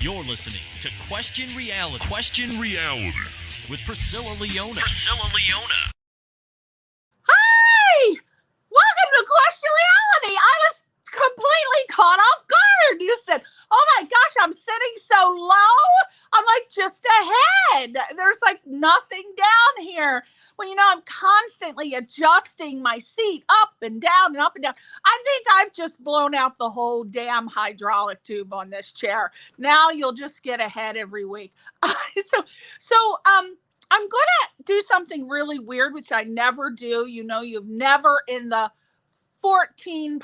You're listening to Question Reality. Question Reality with Priscilla Leona. Hi! Welcome to Question Reality. I was completely caught off guard. You said, oh my gosh, I'm sitting so low. I'm like just ahead. There's like nothing down here. Well, you know, I'm constantly adjusting my seat up and down and up and down. I think I've just blown out the whole damn hydraulic tube on this chair. Now you'll just get ahead every week. I'm going to do something really weird, which I never do. You know, you've never in the 20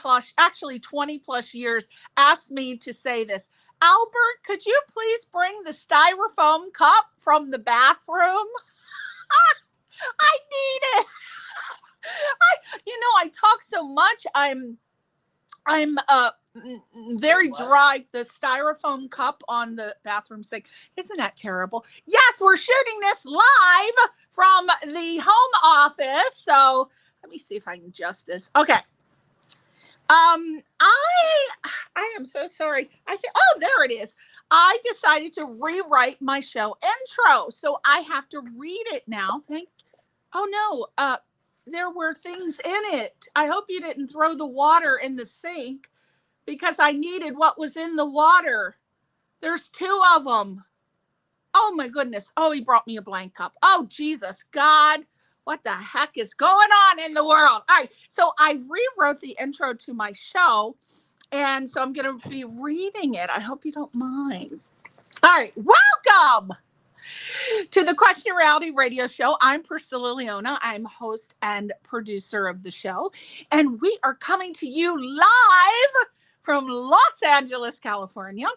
plus years asked me to say this. Albert, could you please bring the styrofoam cup from the bathroom? I need it. I talk so much. I'm very dry. The styrofoam cup on the bathroom sink. Isn't that terrible? Yes, we're shooting this live from the home office. So let me see if I can adjust this. Okay. I am so sorry. There it is. I decided to rewrite my show intro. So I have to read it now. There were things in it. I hope you didn't throw the water in the sink because I needed what was in the water. There's 2 of them. Oh my goodness. Oh, he brought me a blank cup. Oh, Jesus, God. What the heck is going on in the world? All right. So I rewrote the intro to my show. And so I'm going to be reading it. I hope you don't mind. All right. Welcome to the Question Reality Radio Show. I'm Priscilla Leona. I'm host and producer of the show. And we are coming to you live from Los Angeles, California.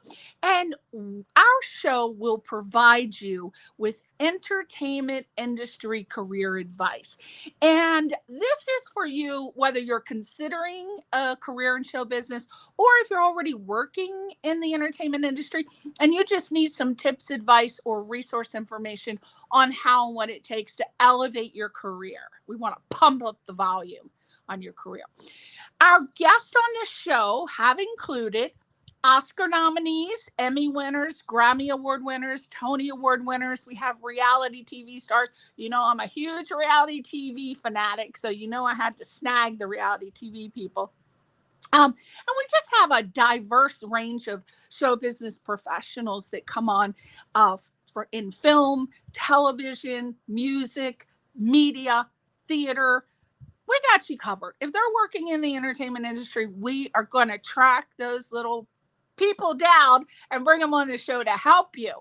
And our show will provide you with entertainment industry career advice. And this is for you, whether you're considering a career in show business or if you're already working in the entertainment industry and you just need some tips, advice, or resource information on how and what it takes to elevate your career. We want to pump up the volume on your career. Our guests on this show have included Oscar nominees, Emmy winners, Grammy Award winners, Tony Award winners. We have reality TV stars. You know, I'm a huge reality TV fanatic, so you know I had to snag the reality TV people. And we just have a diverse range of show business professionals that come on in film, television, music, media, theater. We got you covered. If they're working in the entertainment industry, we are going to track those little people down and bring them on the show to help you.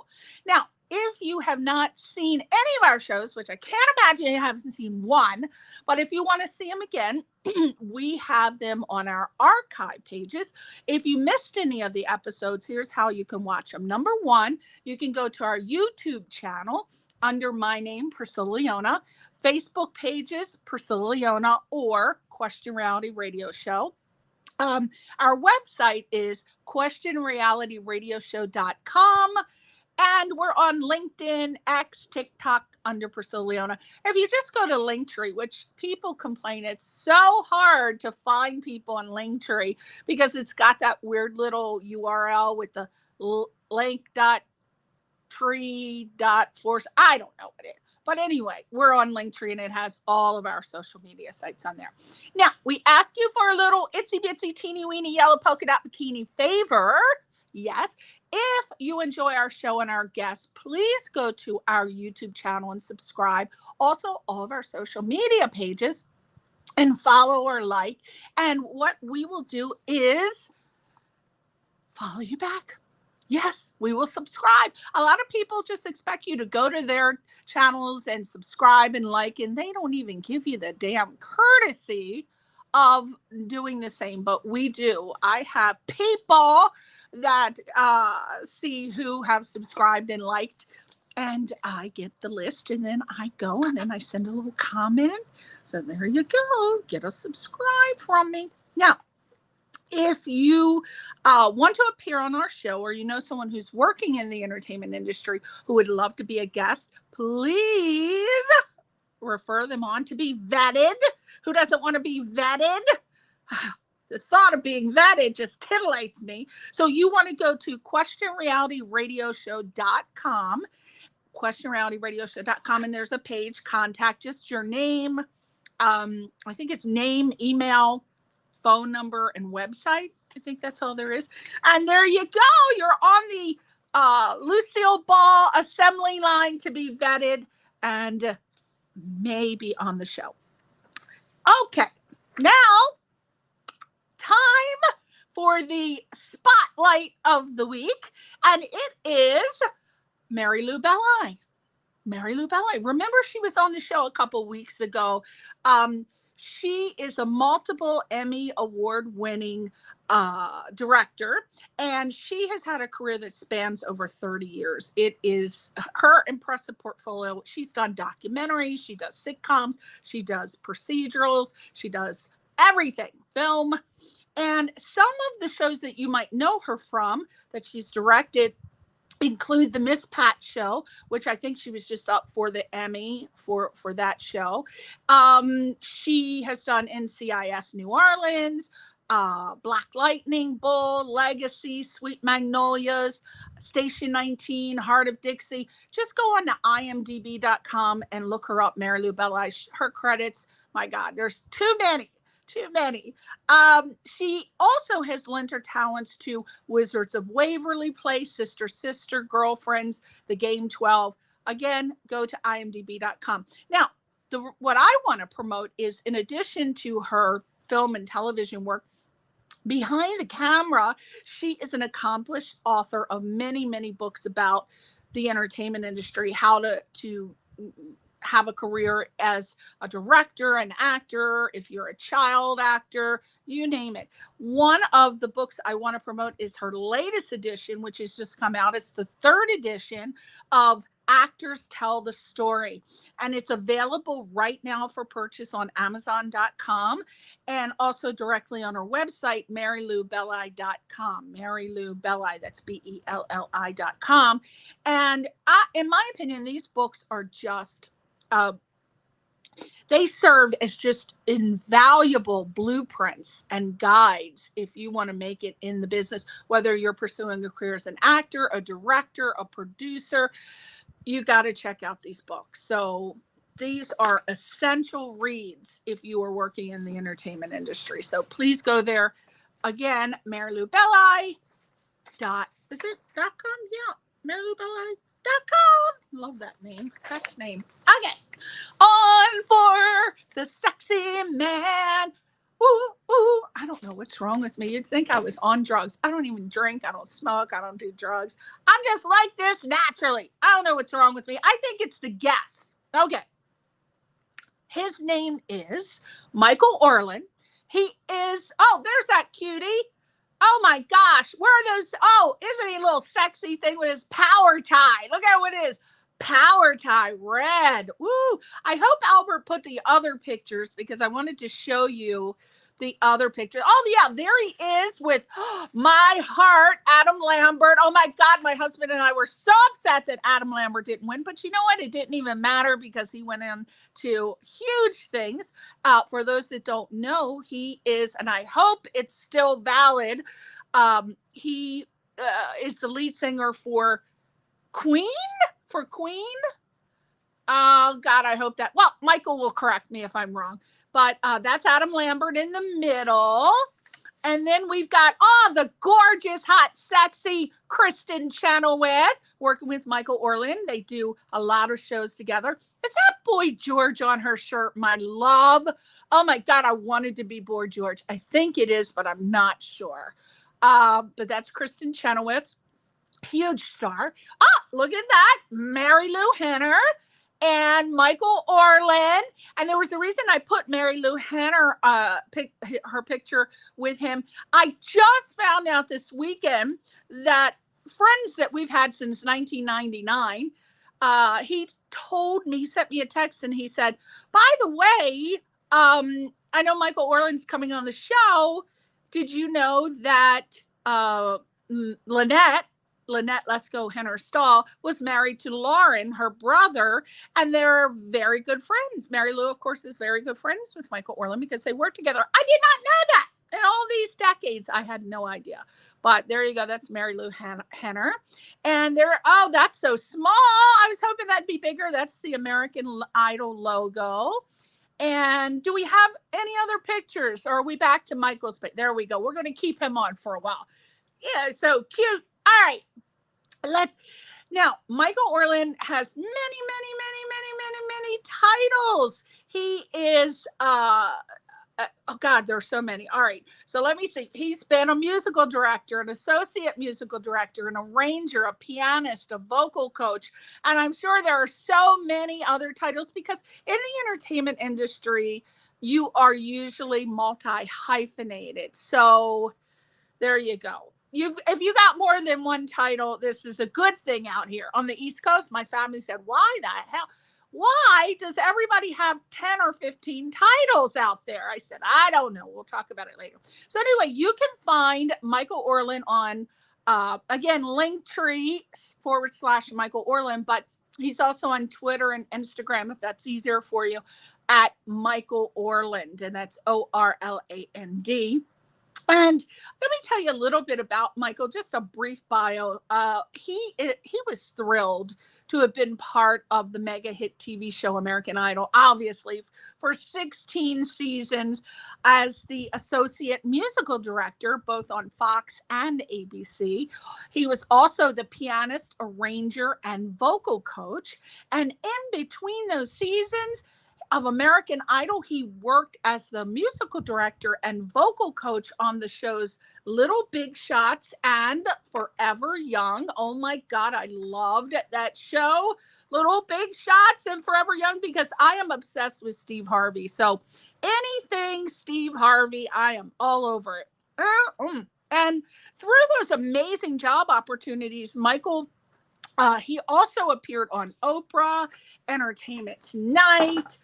Now, if you have not seen any of our shows, which I can't imagine you haven't seen one, but if you want to see them again, we have them on our archive pages. If you missed any of the episodes, here's how you can watch them. Number 1, you can go to our YouTube channel under my name, Priscilla Leona, Facebook pages, Priscilla Leona, or Question Reality Radio Show. Our website is questionrealityradioshow.com, and we're on LinkedIn, X, TikTok under Priscilla Leona. If you just go to Linktree, which people complain it's so hard to find people on Linktree because it's got that weird little URL with the link.tree.force. I don't know what it is. But anyway, we're on Linktree and it has all of our social media sites on there. Now, we ask you for a little itsy bitsy teeny weeny yellow polka dot bikini favor. Yes. If you enjoy our show and our guests, please go to our YouTube channel and subscribe. Also, all of our social media pages and follow or like. And what we will do is follow you back. Yes, we will subscribe. A lot of people just expect you to go to their channels and subscribe and like, and they don't even give you the damn courtesy of doing the same, but we do. I have people that see who have subscribed and liked, and I get the list, and then I go, and then I send a little comment. So there you go. Get a subscribe from me. Now, if you want to appear on our show, or you know someone who's working in the entertainment industry who would love to be a guest, please refer them on to be vetted. Who doesn't want to be vetted? The thought of being vetted just titillates me. So you want to go to questionrealityradioshow.com, questionrealityradioshow.com, and there's a page, contact, just your name. I think it's name, email, phone number, and website. I think that's all there is. And there you go. You're on the Lucille Ball assembly line to be vetted and maybe on the show. Okay, now time for the spotlight of the week, and it is Marilu Henner. Marilu Henner. Remember, she was on the show a couple weeks ago. She is a multiple Emmy award-winning director, and she has had a career that spans over 30 years. It is her impressive portfolio. She's done documentaries, she does sitcoms, she does procedurals, she does everything, film. And some of the shows that you might know her from that she's directed include the Miss Pat show, which I think she was just up for the Emmy for that show. She has done NCIS New Orleans, Black Lightning, Bull, Legacy, Sweet Magnolias, Station 19, Heart of Dixie. Just go on to imdb.com and look her up, Marilu Henner. Her credits, my God, there's too many. She also has lent her talents to Wizards of Waverly Place, Sister Sister, Girlfriends, The Game 12. Again, go to imdb.com. Now, what I want to promote is, in addition to her film and television work, behind the camera, she is an accomplished author of many, many books about the entertainment industry, how to have a career as a director, an actor, if you're a child actor, you name it. One of the books I want to promote is her latest edition, which has just come out. It's the 3rd edition of Actors Tell the Story, and it's available right now for purchase on Amazon.com and also directly on her website, MariluBelli.com. Marilu Belli, that's BELLI.com. And in my opinion, these books are just they serve as just invaluable blueprints and guides if you want to make it in the business, whether you're pursuing a career as an actor, a director, a producer. You got to check out these books. So these are essential reads if you are working in the entertainment industry. So please go there. Again, MariluBelli. Is it .com? Yeah, MariluBelli.com. Love that name. Best name. Okay. On for the sexy man. Ooh, ooh. I don't know what's wrong with me. You'd think I was on drugs. I don't even drink. I don't smoke. I don't do drugs. I'm just like this naturally. I don't know what's wrong with me. I think it's the guest. Okay. His name is Michael Orland. He is, oh, there's that cutie. Oh my gosh. Where are those? Oh, isn't he a little sexy thing with his power tie? Look at what it is. Power tie red. Woo. I hope Albert put the other pictures because I wanted to show you the other picture. Oh yeah, there he is with my heart, Adam Lambert. Oh my God, my husband and I were so upset that Adam Lambert didn't win, but you know what? It didn't even matter because he went into huge things. For those that don't know, he is, and I hope it's still valid, he is the lead singer for Queen. Oh God, I hope that, well, Michael will correct me if I'm wrong, but that's Adam Lambert in the middle. And then we've got, the gorgeous, hot, sexy Kristin Chenoweth working with Michael Orland. They do a lot of shows together. Is that Boy George on her shirt, my love? Oh my God, I wanted to be Boy George. I think it is, but I'm not sure. But that's Kristin Chenoweth. Huge star. Look at that. Marilu Henner and Michael Orland. And there was a reason I put Marilu Henner, her picture with him. I just found out this weekend that friends that we've had since 1999, he told me, sent me a text and he said, by the way, I know Michael Orland's coming on the show. Did you know that Lynette Lesko Henner Stahl was married to Lauren, her brother, and they're very good friends. Marilu, of course, is very good friends with Michael Orland because they work together. I did not know that. In all decades. I had no idea. But there you go. That's Marilu Henner. And oh, that's so small. I was hoping that'd be bigger. That's the American Idol logo. And do we have any other pictures? Or are we back to Michael's? But there we go. We're going to keep him on for a while. Yeah, so cute. All right. Now, Michael Orland has many titles. He is, oh God, there's so many. All right. So let me see. He's been a musical director, an associate musical director, an arranger, a pianist, a vocal coach. And I'm sure there are so many other titles because in the entertainment industry, you are usually multi-hyphenated. So there you go. If you got more than one title, this is a good thing out here. On the East Coast, my family said, why the hell? Why does everybody have 10 or 15 titles out there? I said, I don't know. We'll talk about it later. So anyway, you can find Michael Orland on, again, Linktree/Michael Orland, but he's also on Twitter and Instagram, if that's easier for you, at Michael Orland, and that's Orland. And let me tell you a little bit about Michael, just a brief bio. He was thrilled to have been part of the mega hit TV show American Idol, obviously, for 16 seasons as the associate musical director, both on Fox and ABC. He was also the pianist, arranger, and vocal coach. And in between those seasons of American Idol, he worked as the musical director and vocal coach on the shows Little Big Shots and Forever Young. Oh my God, I loved that show, Little Big Shots and Forever Young, because I am obsessed with Steve Harvey. So anything Steve Harvey, I am all over it. And through those amazing job opportunities, Michael, he also appeared on Oprah, Entertainment Tonight,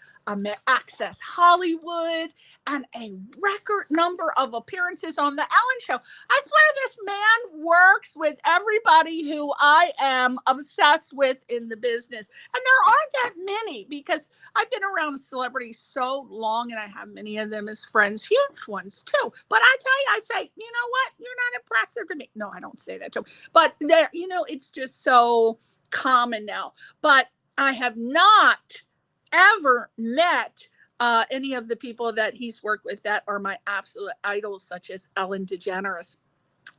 Access Hollywood, and a record number of appearances on The Ellen Show. I swear this man works with everybody who I am obsessed with in the business. And there aren't that many because I've been around celebrities so long and I have many of them as friends, huge ones too. But I tell you, I say, you know what? You're not impressive to me. No, I don't say that to him. But there, it's just so common now. But I have not ever met any of the people that he's worked with that are my absolute idols, such as Ellen DeGeneres.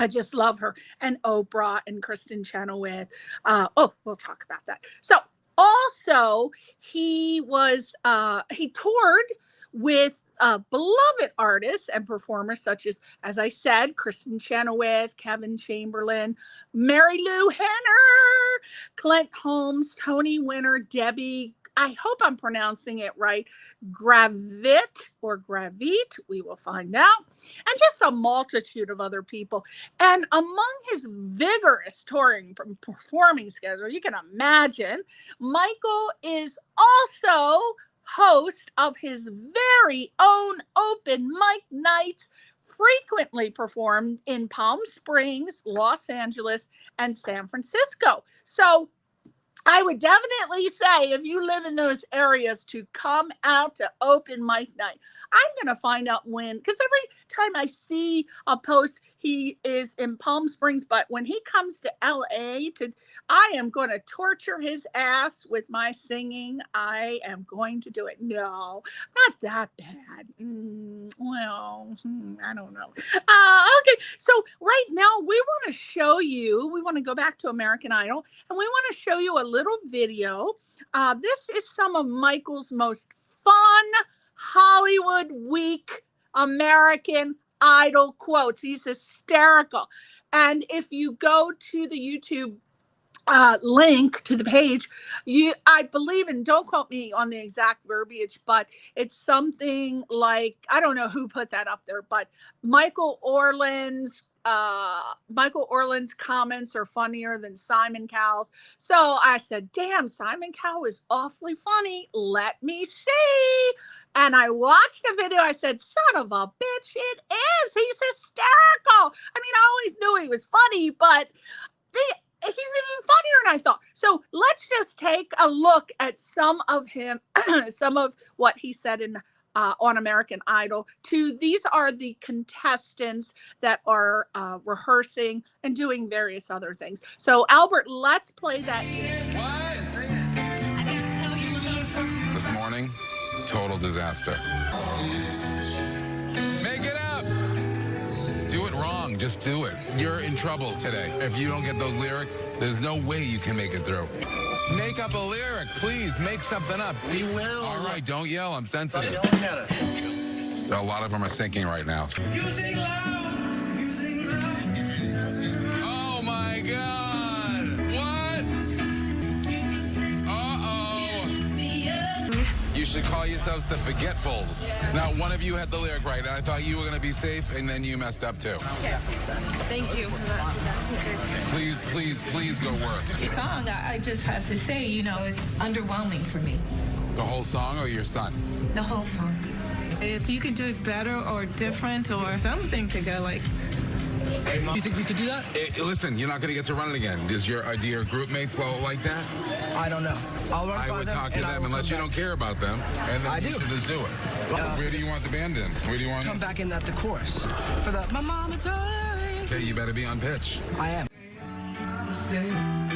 I just love her, and Oprah and Kristin Chenoweth. We'll talk about that. So also he toured with beloved artists and performers such as I said, Kristin Chenoweth, Kevin Chamberlin, Marilu Henner, Clint Holmes, Tony Winner, Debbie, I hope I'm pronouncing it right, Gravitte or Gravitte, we will find out, and just a multitude of other people. And among his vigorous touring performing schedule, you can imagine, Michael is also host of his very own open mic nights, frequently performed in Palm Springs, Los Angeles, and San Francisco. So I would definitely say if you live in those areas to come out to open mic night. I'm going to find out when, because every time I see a post, he is in Palm Springs, but when he comes to LA, I am going to torture his ass with my singing. I am going to do it. No, not that bad. I don't know. Okay, so right now we want to go back to American Idol, and we want to show you a little video. This is some of Michael's most fun Hollywood week American Idol quotes. He's hysterical. And if you go to the YouTube link to the page, I believe, and don't quote me on the exact verbiage, but it's something like, I don't know who put that up there, but Michael Orland's comments are funnier than Simon Cowell's. So I said, damn, Simon Cowell is awfully funny. Let me see. And I watched the video. I said, son of a bitch, it is. He's hysterical. I mean, I always knew he was funny, but he's even funnier than I thought. So let's just take a look at some of what he said in on American Idol to these are the contestants that are rehearsing and doing various other things. So Albert, let's play that game. This morning, total disaster. Make it up. Do it wrong. Just do it. You're in trouble today. If you don't get those lyrics, there's no way you can make it through. Make up a lyric, please. Make something up. We will. All right, don't yell. I'm sensitive. Stop yelling at us. A lot of them are sinking right now. Music loud. Music loud. Oh my God! What? You should call yourselves the Forgetfuls. Now, one of you had the lyric right, and I thought you were going to be safe, and then you messed up too. Okay. Thank you. Please, please, please go work. The song, I just have to say, you know, is underwhelming for me. The whole song or your son? The whole song. If you could do it better or different or something to go like. You think we could do that? Listen, you're not going to get to run it again. Do your group mates like that? I don't know. I'll run I by would them talk to and I them will unless you come don't care about them. And then I you do. should just do it. Where do you want the band in? Where do you want come it? back in at the chorus for the my mama told me. Okay, you better be on pitch. I am.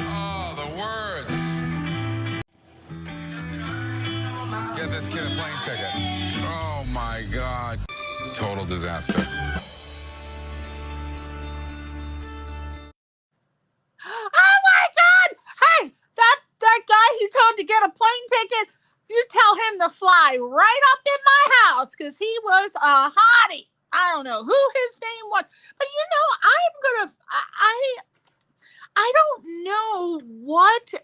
Oh, the words. Get this kid a plane ticket. Oh my God. Total disaster. Oh my God! Hey, that guy who told to get a plane ticket, you tell him to fly right up in my house because he was a hottie. I don't know who his name was, but you know, I don't know what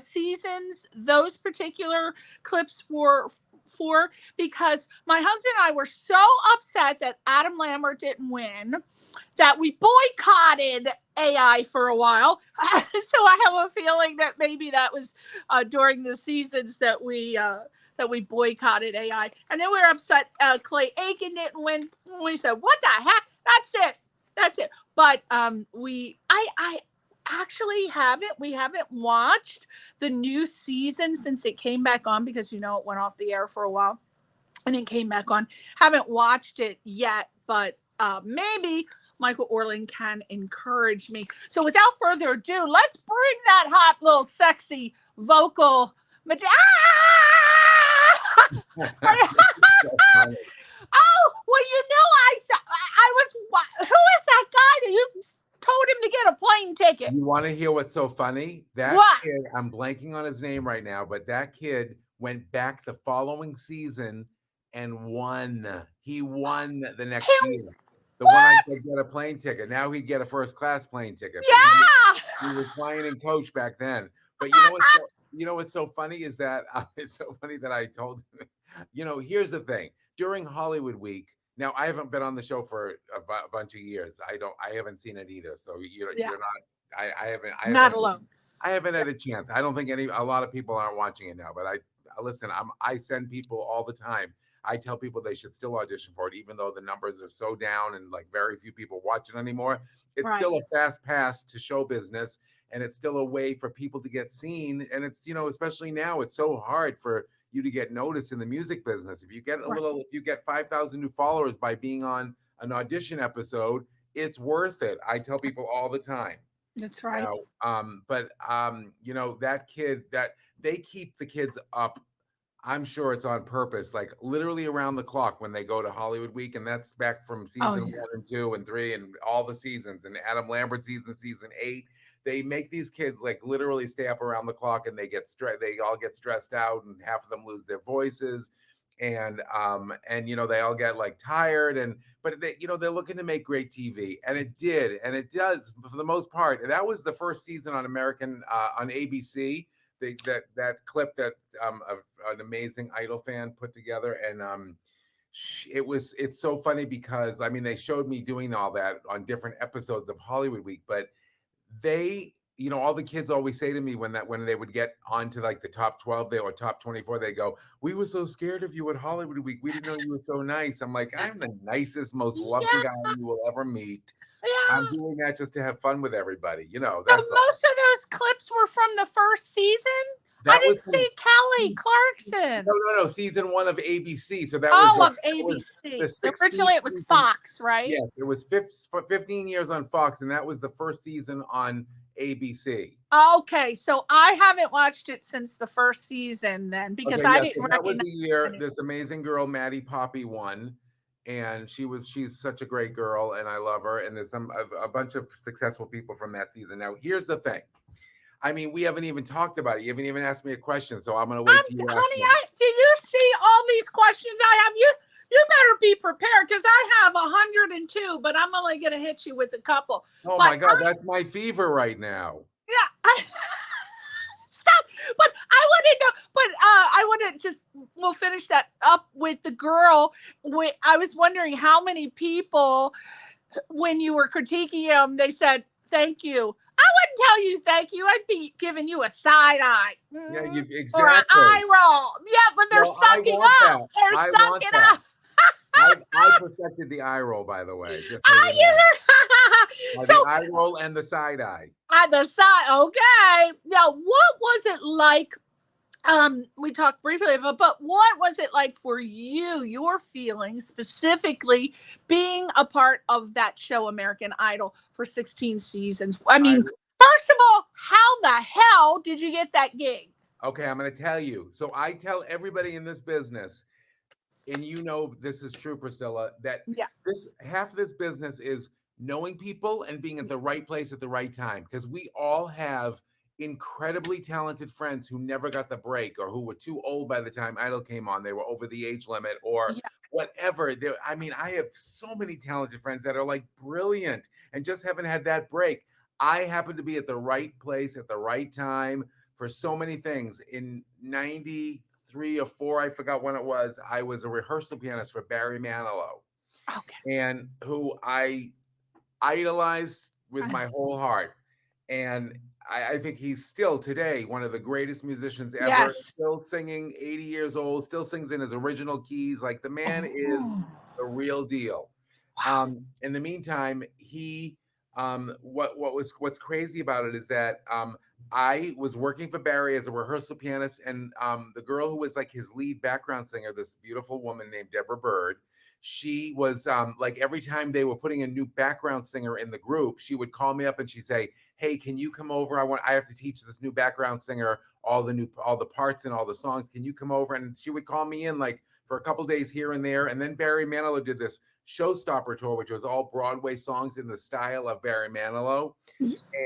seasons those particular clips were for because my husband and I were so upset that Adam Lambert didn't win that we boycotted AI for a while. So I have a feeling that maybe that was during the seasons that we boycotted AI. And then we were upset Clay Aiken didn't win. We said, what the heck? That's it. But I actually we haven't watched the new season since it came back on because, you know, it went off the air for a while and it came back on. Haven't watched it yet, but maybe Michael Orland can encourage me. So without further ado, let's bring that hot little sexy vocal. Oh, well, you know, I was, who is that guy that you told him to get a plane ticket? You want to hear what's so funny? That What? kid, I'm blanking on his name right now, but that kid went back the following season and won. He won the next year. The one I said get a plane ticket. Now he'd get a first class plane ticket. Yeah. He was flying in coach back then. But you know what's so funny is that it's so funny that I told him, you know, here's the thing. During Hollywood Week, now I haven't been on the show for a bunch of years. I haven't seen it either. So you're not. I haven't. Not alone. I haven't had a chance. I don't think a lot of people aren't watching it now. But listen. I send people all the time. I tell people they should still audition for it, even though the numbers are so down and like very few people watch it anymore. It's still a fast pass to show business, and it's still a way for people to get seen. And it's, you know, especially now, it's so hard for you to get noticed in the music business. If you get if you get 5,000 new followers by being on an audition episode, it's worth it. I tell people all the time. That's right. You know, you know, that kid, that they keep the kids up. I'm sure it's on purpose, like literally around the clock when they go to Hollywood Week. And that's back from season 1 and 2 and 3 and all the seasons, and Adam Lambert season 8. They make these kids like literally stay up around the clock, and they all get stressed out, and half of them lose their voices. And you know, they all get like tired, but they, you know, they're looking to make great TV, and it did, and it does for the most part. And that was the first season on on ABC. That clip that an amazing Idol fan put together, and it's so funny because I mean, they showed me doing all that on different episodes of Hollywood Week, but they, you know, all the kids always say to me when they would get onto like the top 12 or top 24, they go, "We were so scared of you at Hollywood Week. We didn't know you were so nice." I'm like, I'm the nicest, most loving guy you will ever meet. Yeah. I'm doing that just to have fun with everybody. You know, So that's most of those clips were from the first season? I was didn't see Kelly Clarkson. no, season 1 of ABC. So that Oh, was of that was ABC. the 16th Originally, it was season. Fox, right? Yes, it was 15 years on Fox, and that was the first season on ABC. Okay, so I haven't watched it since the first season then because I didn't so that was recognize the year any. this amazing girl, Maddie Poppy, won. And she's such a great girl, and I love her. And there's a bunch of successful people from that season. Now, here's the thing. I mean, we haven't even talked about it. You haven't even asked me a question, so I'm gonna wait till you ask Honey, me. do you see all these questions I have? You better be prepared because I have 102, but I'm only gonna hit you with a couple. Oh But my God, that's my fever right now. yeah, stop. But I want to know. But I want to just. We'll finish that up with the girl. I was wondering how many people, when you were critiquing them, they said thank you. I wouldn't tell you thank you. I'd be giving you a side eye. Yeah, exactly. Or an eye roll. Yeah, but they're sucking up. They're sucking up. I perfected the eye roll, by the way. Just so you know. The eye roll and the side eye. At the side, okay. Now, what was it like? We talked briefly about, but what was it like for you? Your feelings, specifically being a part of that show, American Idol, for 16 seasons. I mean, first of all, how the hell did you get that gig? Okay, I'm going to tell you. So I tell everybody in this business, and you know this is true, Priscilla, that half of this business is knowing people and being at the right place at the right time. Because we all have incredibly talented friends who never got the break or who were too old by the time Idol came on. They were over the age limit or whatever. I mean, I have so many talented friends that are like brilliant and just haven't had that break. I happen to be at the right place at the right time for so many things. In 93 or 4, I forgot when it was, I was a rehearsal pianist for Barry Manilow. Okay. And who I idolized with my whole heart. And I think he's still today one of the greatest musicians ever. Yes. Still singing, 80 years old, still sings in his original keys. Like the man is the real deal. In the meantime, he what's crazy about it is that I was working for Barry as a rehearsal pianist, and the girl who was like his lead background singer, this beautiful woman named Deborah Bird, she was like every time they were putting a new background singer in the group, she would call me up and she'd say, "Hey, can you come over? I have to teach this new background singer all the parts and all the songs. Can you come over?" And she would call me in like for a couple days here and there. And then Barry Manilow did this Showstopper tour, which was all Broadway songs in the style of Barry Manilow.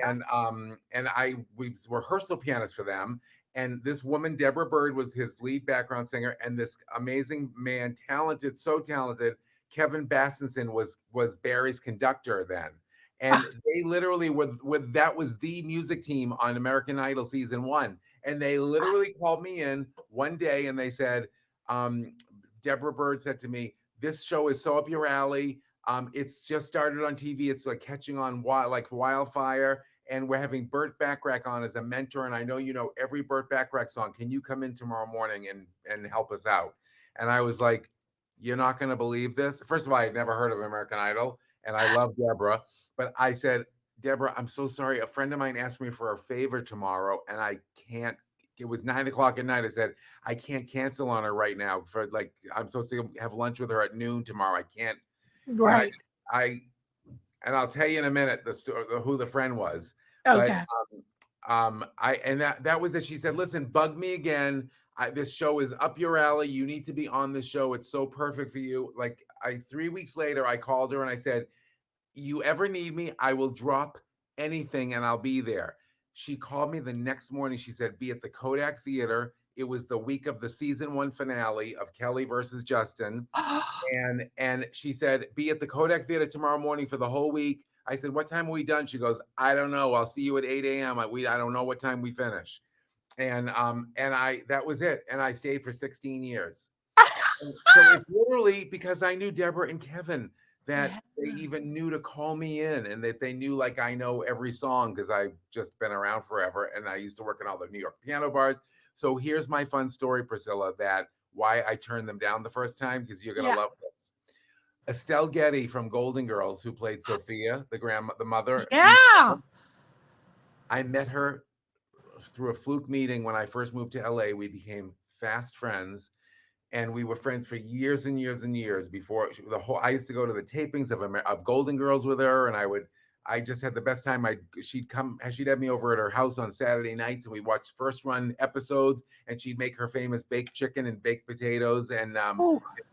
And I was rehearsal pianist for them. And this woman, Deborah Bird, was his lead background singer. And this amazing man, talented, so talented, Kevin Bassenson was Barry's conductor then. And they literally that was the music team on American Idol season 1. And they literally called me in one day and they said, Deborah Bird said to me, "This show is so up your alley. It's just started on TV. It's like catching on like wildfire. And we're having Burt Bacharach on as a mentor. And I know you know every Burt Bacharach song. Can you come in tomorrow morning and help us out?" And I was like, "You're not going to believe this." First of all, I had never heard of American Idol. And I love Deborah. But I said, "Deborah, I'm so sorry. A friend of mine asked me for a favor tomorrow. And I can't." It was 9:00 at night. I said, "I can't cancel on her right now. For like, I'm supposed to have lunch with her at noon tomorrow. I can't." Right. And I'll tell you in a minute who the friend was. Okay. But that was it. She said, "Listen, bug me again. This show is up your alley. You need to be on this show. It's so perfect for you." Like 3 weeks later, I called her and I said, "You ever need me, I will drop anything and I'll be there." She called me the next morning. She said, "Be at the Kodak Theater." It was the week of the season 1 finale of Kelly versus Justin. And she said, "Be at the Kodak Theater tomorrow morning for the whole week." I said, "What time are we done?" She goes, "I don't know. I'll see you at 8 a.m. I don't know what time we finish." And that was it. And I stayed for 16 years. So it's literally because I knew Deborah and Kevin that they even knew to call me in, and that they knew like I know every song because I've just been around forever. And I used to work in all the New York piano bars. So here's my fun story, Priscilla, that why I turned them down the first time, because you're going to love this. Estelle Getty from Golden Girls, who played Sophia, the mother. Yeah. I met her through a fluke meeting when I first moved to LA. We became fast friends, and we were friends for years and years and years before the whole. I used to go to the tapings of Golden Girls with her, and I just had the best time. She'd have me over at her house on Saturday nights, and we watched first run episodes, and she'd make her famous baked chicken and baked potatoes and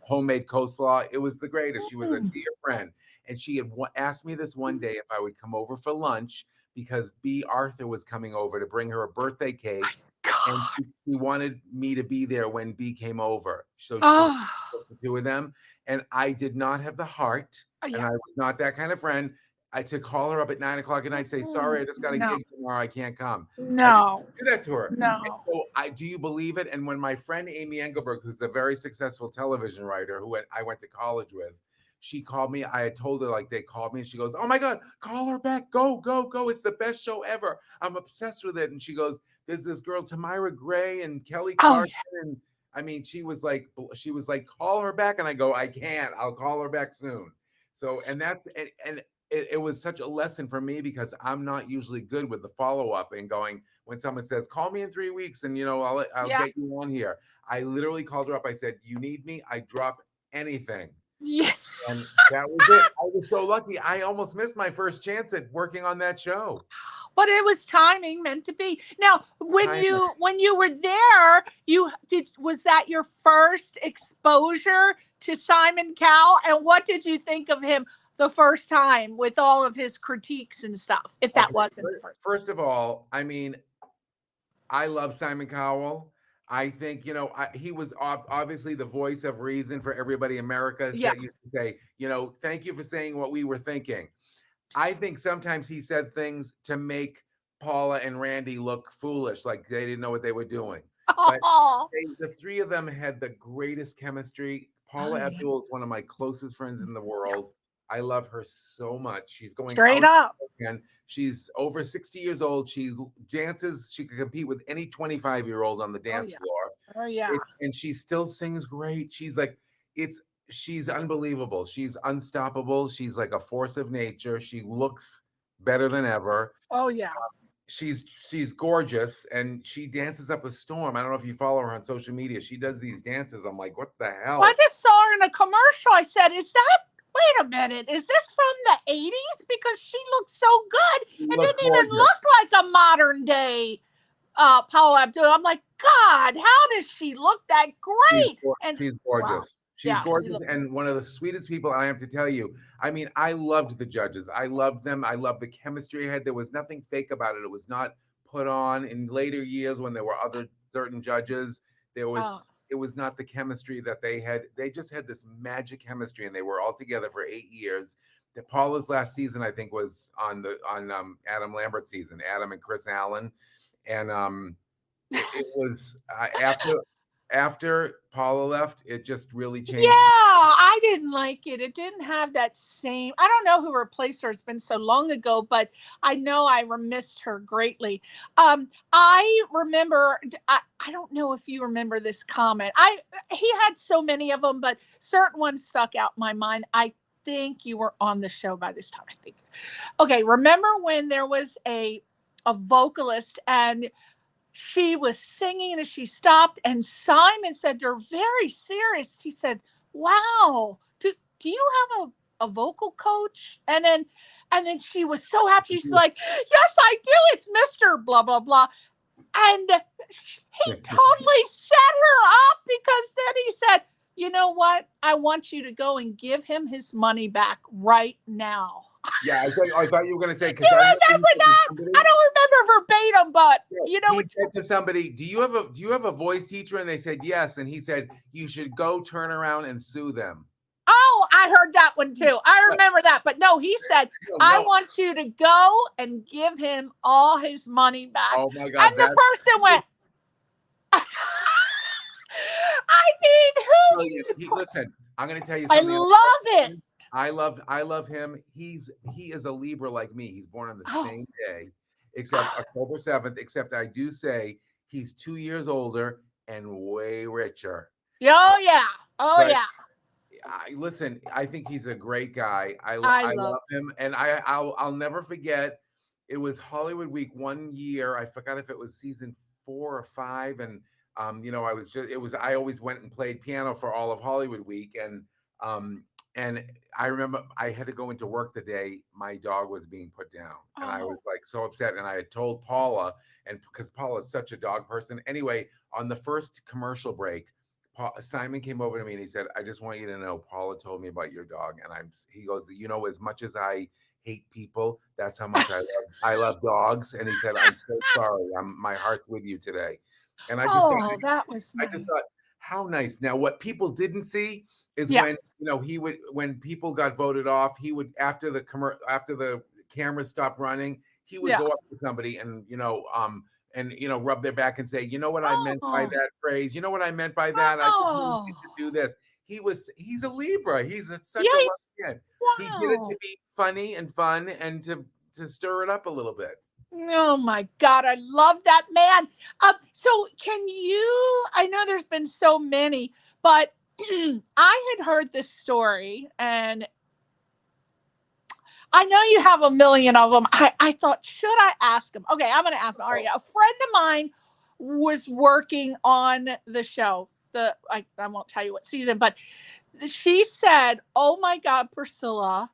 homemade coleslaw. It was the greatest. She was a dear friend, and she had asked me this one day if I would come over for lunch because B. Arthur was coming over to bring her a birthday cake, and she wanted me to be there when B came over. So just the two of them, and I did not have the heart, and I was not that kind of friend. I to call her up at 9 o'clock and I say, sorry, I just got a gig tomorrow. I can't come. No. I do that to her. No. So do you believe it? And when my friend Amy Engelberg, who's a very successful television writer who I went to college with, she called me. I had told her, like, they called me and she goes, oh my God, call her back. Go, go, go. It's the best show ever. I'm obsessed with it. And she goes, there's this girl, Tamyra Gray and Kelly Clarkson. And I mean, she was like, call her back. And I go, I can't. I'll call her back soon. So, and that's, and it was such a lesson for me because I'm not usually good with the follow-up and going, when someone says, call me in 3 weeks and, I'll get you on here. I literally called her up. I said, you need me? I drop anything. Yeah. And that was it. I was so lucky. I almost missed my first chance at working on that show. But it was timing meant to be. Now, when you were there, was that your first exposure to Simon Cowell? And what did you think of him the first time with all of his critiques and stuff, if that wasn't the first? First of all, I mean, I love Simon Cowell. I think, he was obviously the voice of reason for everybody in America that used to say, thank you for saying what we were thinking. I think sometimes he said things to make Paula and Randy look foolish, like they didn't know what they were doing. But the three of them had the greatest chemistry. Paula Abdul is one of my closest friends in the world. I love her so much. She's going straight up. And she's over 60 years old. She dances. She can compete with any 25-year-old on the dance floor. Oh, yeah. And she still sings great. She's like, she's unbelievable. She's unstoppable. She's like a force of nature. She looks better than ever. Oh, yeah. She's gorgeous, and she dances up a storm. I don't know if you follow her on social media. She does these dances. I'm like, what the hell? Well, I just saw her in a commercial. I said, wait a minute, is this from the 80s? Because she looked so good. It didn't even look like a modern day Paula Abdul. I'm like, God, how does she look that great? She's gorgeous. Wow. She's gorgeous and one of the sweetest people. And I have to tell you, I mean, I loved the judges. I loved them. I loved the chemistry I had. There was nothing fake about it. It was not put on. In later years when there were other certain judges, it was not the chemistry that they had. They just had this magic chemistry, and they were all together for 8 years. Paula's last season, I think, was on Adam Lambert's season, Adam and Chris Allen. And it was after Paula left, it just really changed. Yeah, I didn't like it. It didn't have that same. I don't know who replaced her. It's been so long ago, but I know I missed her greatly. I remember. I don't know if you remember this comment. He had so many of them, but certain ones stuck out in my mind. I think you were on the show by this time. I think. Okay, remember when there was a vocalist and she was singing and she stopped and Simon said to her, very serious, he said, wow, do you have a vocal coach? And then she was so happy. She's like, yes, I do. It's Mr. blah, blah, blah. And he totally set her up because then he said, you know what? I want you to go and give him his money back right now. Yeah, I thought you were going to say. You remember that? I don't remember verbatim, but he said to somebody, "Do you have a voice teacher?" And they said yes, and he said you should go turn around and sue them. Oh, I heard that one too. I remember that, but no, he said, "I want you to go and give him all his money back." Oh my God! And the person went. I mean, who? Listen, I'm going to tell you something. I love it. I love him. He is a Libra like me. He's born on the same day, except October 7th. Except I do say he's 2 years older and way richer. Oh yeah. Listen, I think he's a great guy. I love him, and I'll never forget. it was Hollywood Week one year. I forgot if it was season 4 or 5, and I always went and played piano for all of Hollywood Week, and I remember I had to go into work the day my dog was being put down, and I was like so upset, and I had told Paula, and because Paula is such a dog person. Anyway, on the first commercial break, Simon came over to me and he said, "I just want you to know, Paula told me about your dog," and he goes, as much as I hate people, that's how much I love dogs. And he said, "I'm so sorry. My heart's with you today." And I just that was I nice. just thought, how nice. Now, what people didn't see is when people got voted off, he would, after the camera stopped running, he would go up to somebody and rub their back and say, "You know what I meant by that phrase? You know what I meant by that? I think you should do this." He's a Libra. He's such a lucky kid. Wow. He did it to be funny and fun and to stir it up a little bit. Oh my God, I love that man. So I know there's been so many, but I had heard this story, and I know you have a million of them. I thought, should I ask him? Okay, I'm going to ask him. All right, a friend of mine was working on the show. I won't tell you what season, but she said, "Oh my God, Priscilla,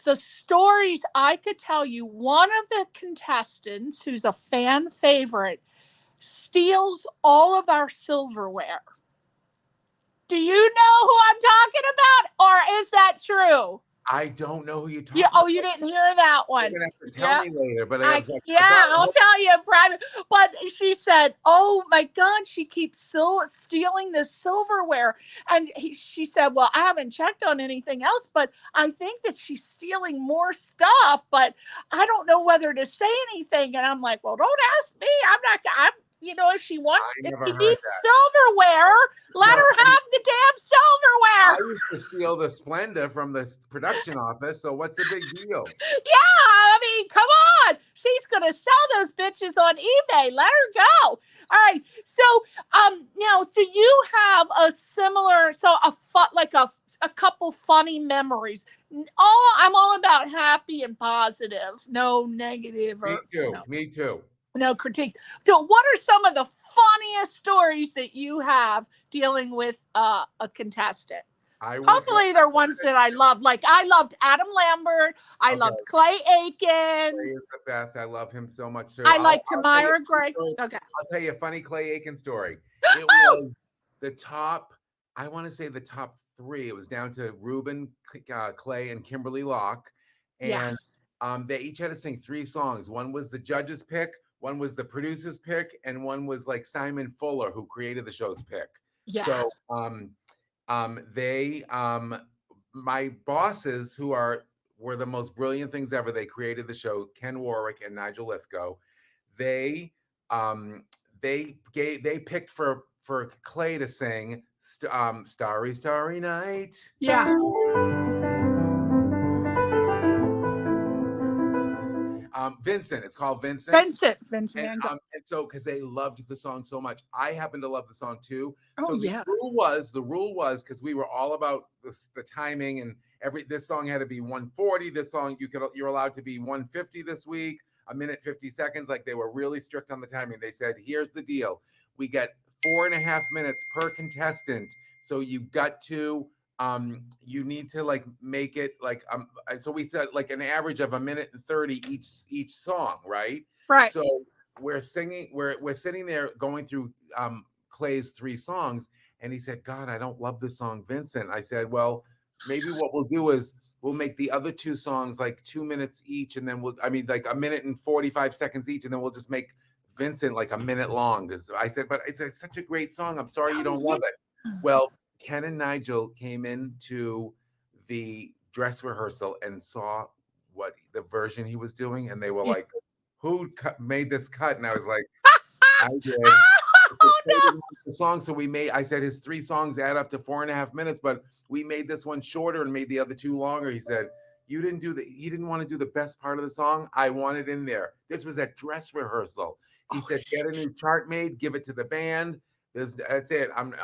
the stories I could tell you, one of the contestants who's a fan favorite steals all of our silverware." Do you know who I'm talking about? Or is that true? I don't know who you're talking about. Oh, you didn't hear that one. You're going to have to tell me later. But I'll tell you in private. But she said, "Oh my God, she keeps stealing this silverware." And she said, "Well, I haven't checked on anything else, but I think that she's stealing more stuff, but I don't know whether to say anything." And I'm like, "Well, don't ask me. If she wants, if she needs silverware, let her have the damn silverware." I used to steal the Splenda from the production office, so what's the big deal? Yeah, I mean, come on. She's gonna sell those bitches on eBay. Let her go. All right. So, now, so you have a similar, a couple funny memories. I'm all about happy and positive, no negative. Me too. No critique. So what are some of the funniest stories that you have dealing with a contestant? Hopefully they're ones that I love. Like, I loved Adam Lambert. I loved Clay Aiken. Clay is the best. I love him so much too. I like Tamyra Gray. Okay. I'll tell you a funny Clay Aiken story. It was the top, I want to say the top 3. It was down to Ruben, Clay, and Kimberly Locke. And they each had to sing 3 songs. One was the judge's pick, one was the producer's pick, and one was like Simon Fuller, who created the show's pick. Yeah. So my bosses, who were the most brilliant things ever, they created the show, Ken Warwick and Nigel Lithgow. They picked for Clay to sing Starry, Starry Night. Yeah. Vincent, it's called Vincent. Vincent. And so, because they loved the song so much, I happen to love the song too. The rule was because we were all about the timing, and this song had to be 1:40. This song you're allowed to be 1:50 this week, 1:50 seconds. Like, they were really strict on the timing. They said, "Here's the deal: we get 4.5 minutes per contestant. So you got to." You need to make it so we thought an average of 1:30 each song, right? Right. So we're singing, we're sitting there going through Clay's 3 songs, and he said, "God, I don't love the song Vincent." I said, "Well, maybe what we'll do is we'll make the other 2 songs 2 minutes each, and then 1:45 minutes each, and then we'll just make Vincent 1 minute long." Because I said, "But it's such a great song. I'm sorry you don't love it." Well, Ken and Nigel came into the dress rehearsal and saw what the version he was doing, and they were like, "Who made this cut?" And I was like, "I did." The song, so I said his 3 songs add up to 4.5 minutes, but we made this one shorter and made the other 2 longer. He said, "You didn't do he didn't want to do the best part of the song. I want it in there." This was at dress rehearsal. He said, "Get a new chart made, give it to the band. That's it. I'm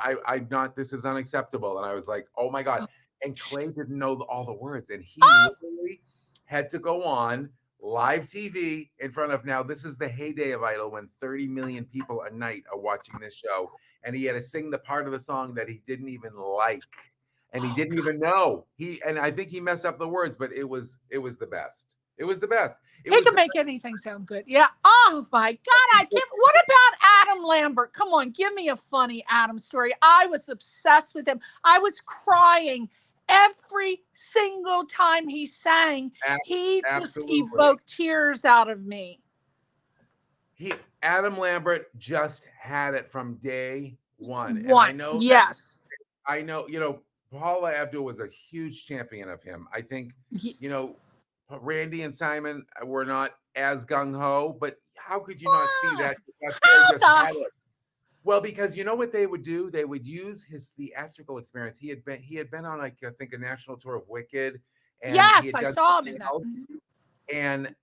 not. This is unacceptable." And I was like, "Oh my God!" And Clay didn't know all the words, and he literally had to go on live TV in front of, now this is the heyday of Idol when 30 million people a night are watching this show. And he had to sing the part of the song that he didn't even like. And he didn't even know. And I think he messed up the words, but it was the best. It was the best. He can make anything sound good. Yeah. Oh my God. I can't. What about Adam Lambert? Come on, give me a funny Adam story. I was obsessed with him. I was crying every single time he sang. He just evoked tears out of me. Adam Lambert just had it from day one. And I know. Yes. I know, Paula Abdul was a huge champion of him. I think, Randy and Simon were not as gung-ho, but how could you not see that? Well, because you know what they would do? They would use his theatrical experience. He had been on, like, I think, a national tour of Wicked. And yes, I saw him in that. And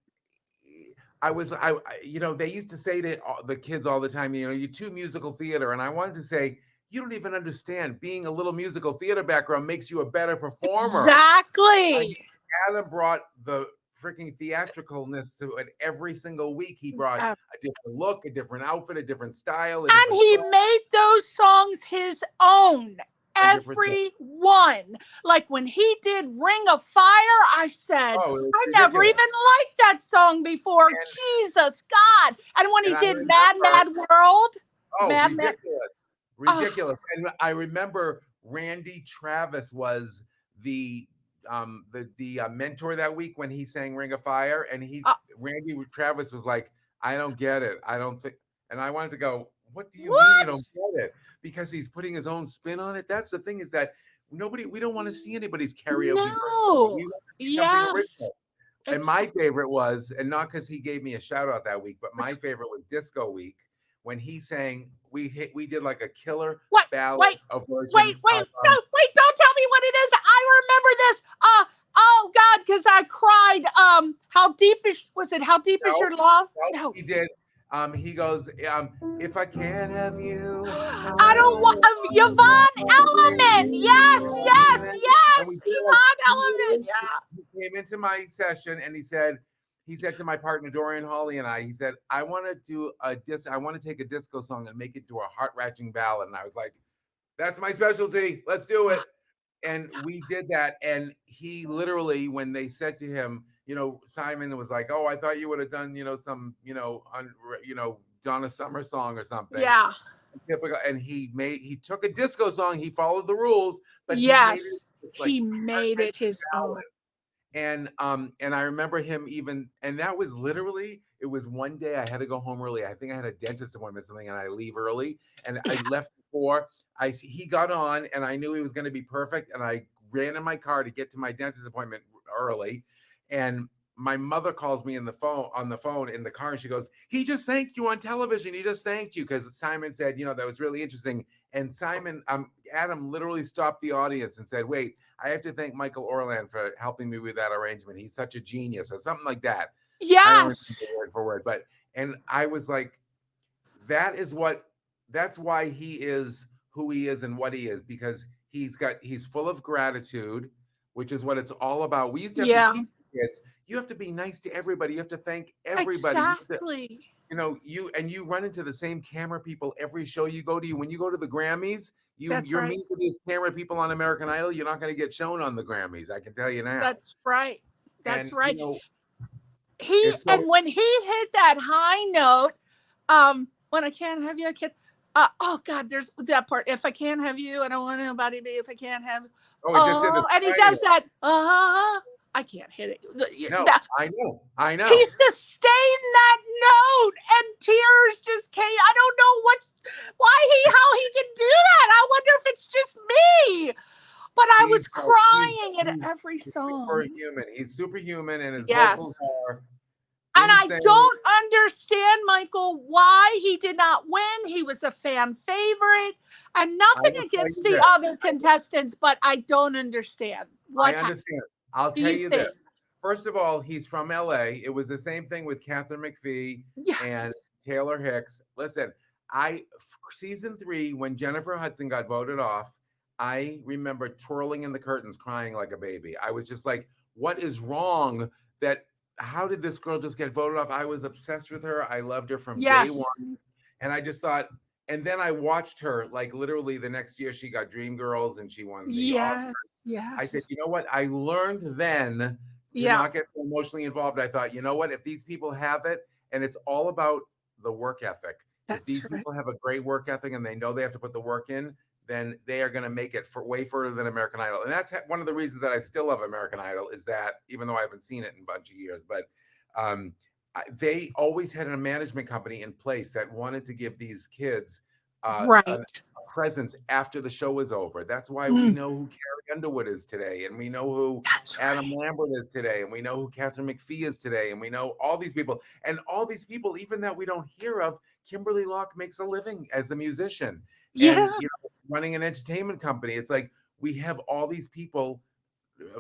they used to say to the kids all the time, you do musical theater. And I wanted to say, you don't even understand. Being a little musical theater background makes you a better performer. Exactly. Adam brought the freaking theatricalness to it every single week. He brought a different look, a different outfit, a different style. And he made those songs his own. Every one. Like when he did Ring of Fire, I said, I never even liked that song before. Jesus God. And when he did Mad World. Ridiculous. And I remember Randy Travis was the mentor that week when he sang Ring of Fire, and Randy Travis was like, I don't get it. I don't think, and I wanted to go, what do you mean you don't get it? Because he's putting his own spin on it. That's the thing, is that we don't want to see anybody's karaoke. No. Yeah. And my favorite was, and not because he gave me a shout out that week, but my favorite was Disco Week, when he sang, we did like a killer ballad. Wait, don't tell me what it is. I remember this. Oh God, because I cried. How deep is your love? No, he did. He goes, if I can't have you. I don't want Yvonne Elliman. Yes. Yvonne Elliman. Yeah. He came into my session and he said to my partner Dorian Hawley and he said, I want to take a disco song and make it to a heart-wrenching ballad. And I was like, that's my specialty. Let's do it. And we did that. And he literally, when they said to him, Simon was like, oh, I thought you would have done, some, Donna Summer song or something. Yeah. Typical. And he took a disco song. He followed the rules, but he made it his own. And I remember him and that was literally, it was one day I had to go home early. I think I had a dentist appointment or something, and I leave early, and I left before he got on, and I knew he was going to be perfect. And I ran in my car to get to my dentist appointment early. And my mother calls me on the phone in the car, and she goes, he just thanked you on television. He just thanked you because Simon said, that was really interesting. And Adam literally stopped the audience and said, wait, I have to thank Michael Orland for helping me with that arrangement. He's such a genius, or something like that. Yes. I don't remember word for word, and I was like, that's why he is who he is and what he is, because he's full of gratitude, which is what it's all about. We used to have to teach the kids, you have to be nice to everybody. You have to thank everybody. Exactly. You run into the same camera people every show you go to. When you go to the Grammys, you're meeting with these camera people on American Idol. You're not going to get shown on the Grammys. I can tell you now. That's right. Right. When he hit that high note, when I can't have you, I can't. Oh God, there's that part. If I can't have you, I don't want nobody to be. If I can't have. And he does that. I can't hit it. No, I know. He sustained that note, and tears just came. I don't know how he can do that. I wonder if it's just me. But I was crying at every song. He's superhuman, and his vocals are. And I don't understand, Michael, why he did not win. He was a fan favorite, and nothing against the other contestants, but I don't understand. I understand. I'll tell you this. First of all, he's from LA. It was the same thing with Catherine McPhee and Taylor Hicks. Listen, season 3, when Jennifer Hudson got voted off, I remember twirling in the curtains, crying like a baby. I was just like, what is wrong how did this girl just get voted off? I was obsessed with her. I loved her from day Yes. one. And I just thought, and then I watched her, like literally the next year she got Dreamgirls and she won the Oscar. Yes. I said, you know what? I learned then to Yeah. not get so emotionally involved. I thought, you know what? If these people have it, and it's all about the work ethic. If these That's right. people have a great work ethic and they know they have to put the work in, then they are going to make it for way further than American Idol. And that's one of the reasons that I still love American Idol, is that even though I haven't seen it in a bunch of years, but they always had a management company in place that wanted to give these kids a Right. presence after the show was over. That's why we know who Carrie Underwood is today, and we know who That's Adam right. Lambert is today, and we know who Catherine McPhee is today, and we know all these people. And all these people, even that we don't hear of, Kimberly Locke makes a living as a musician. Yeah. And running an entertainment company. It's like we have all these people.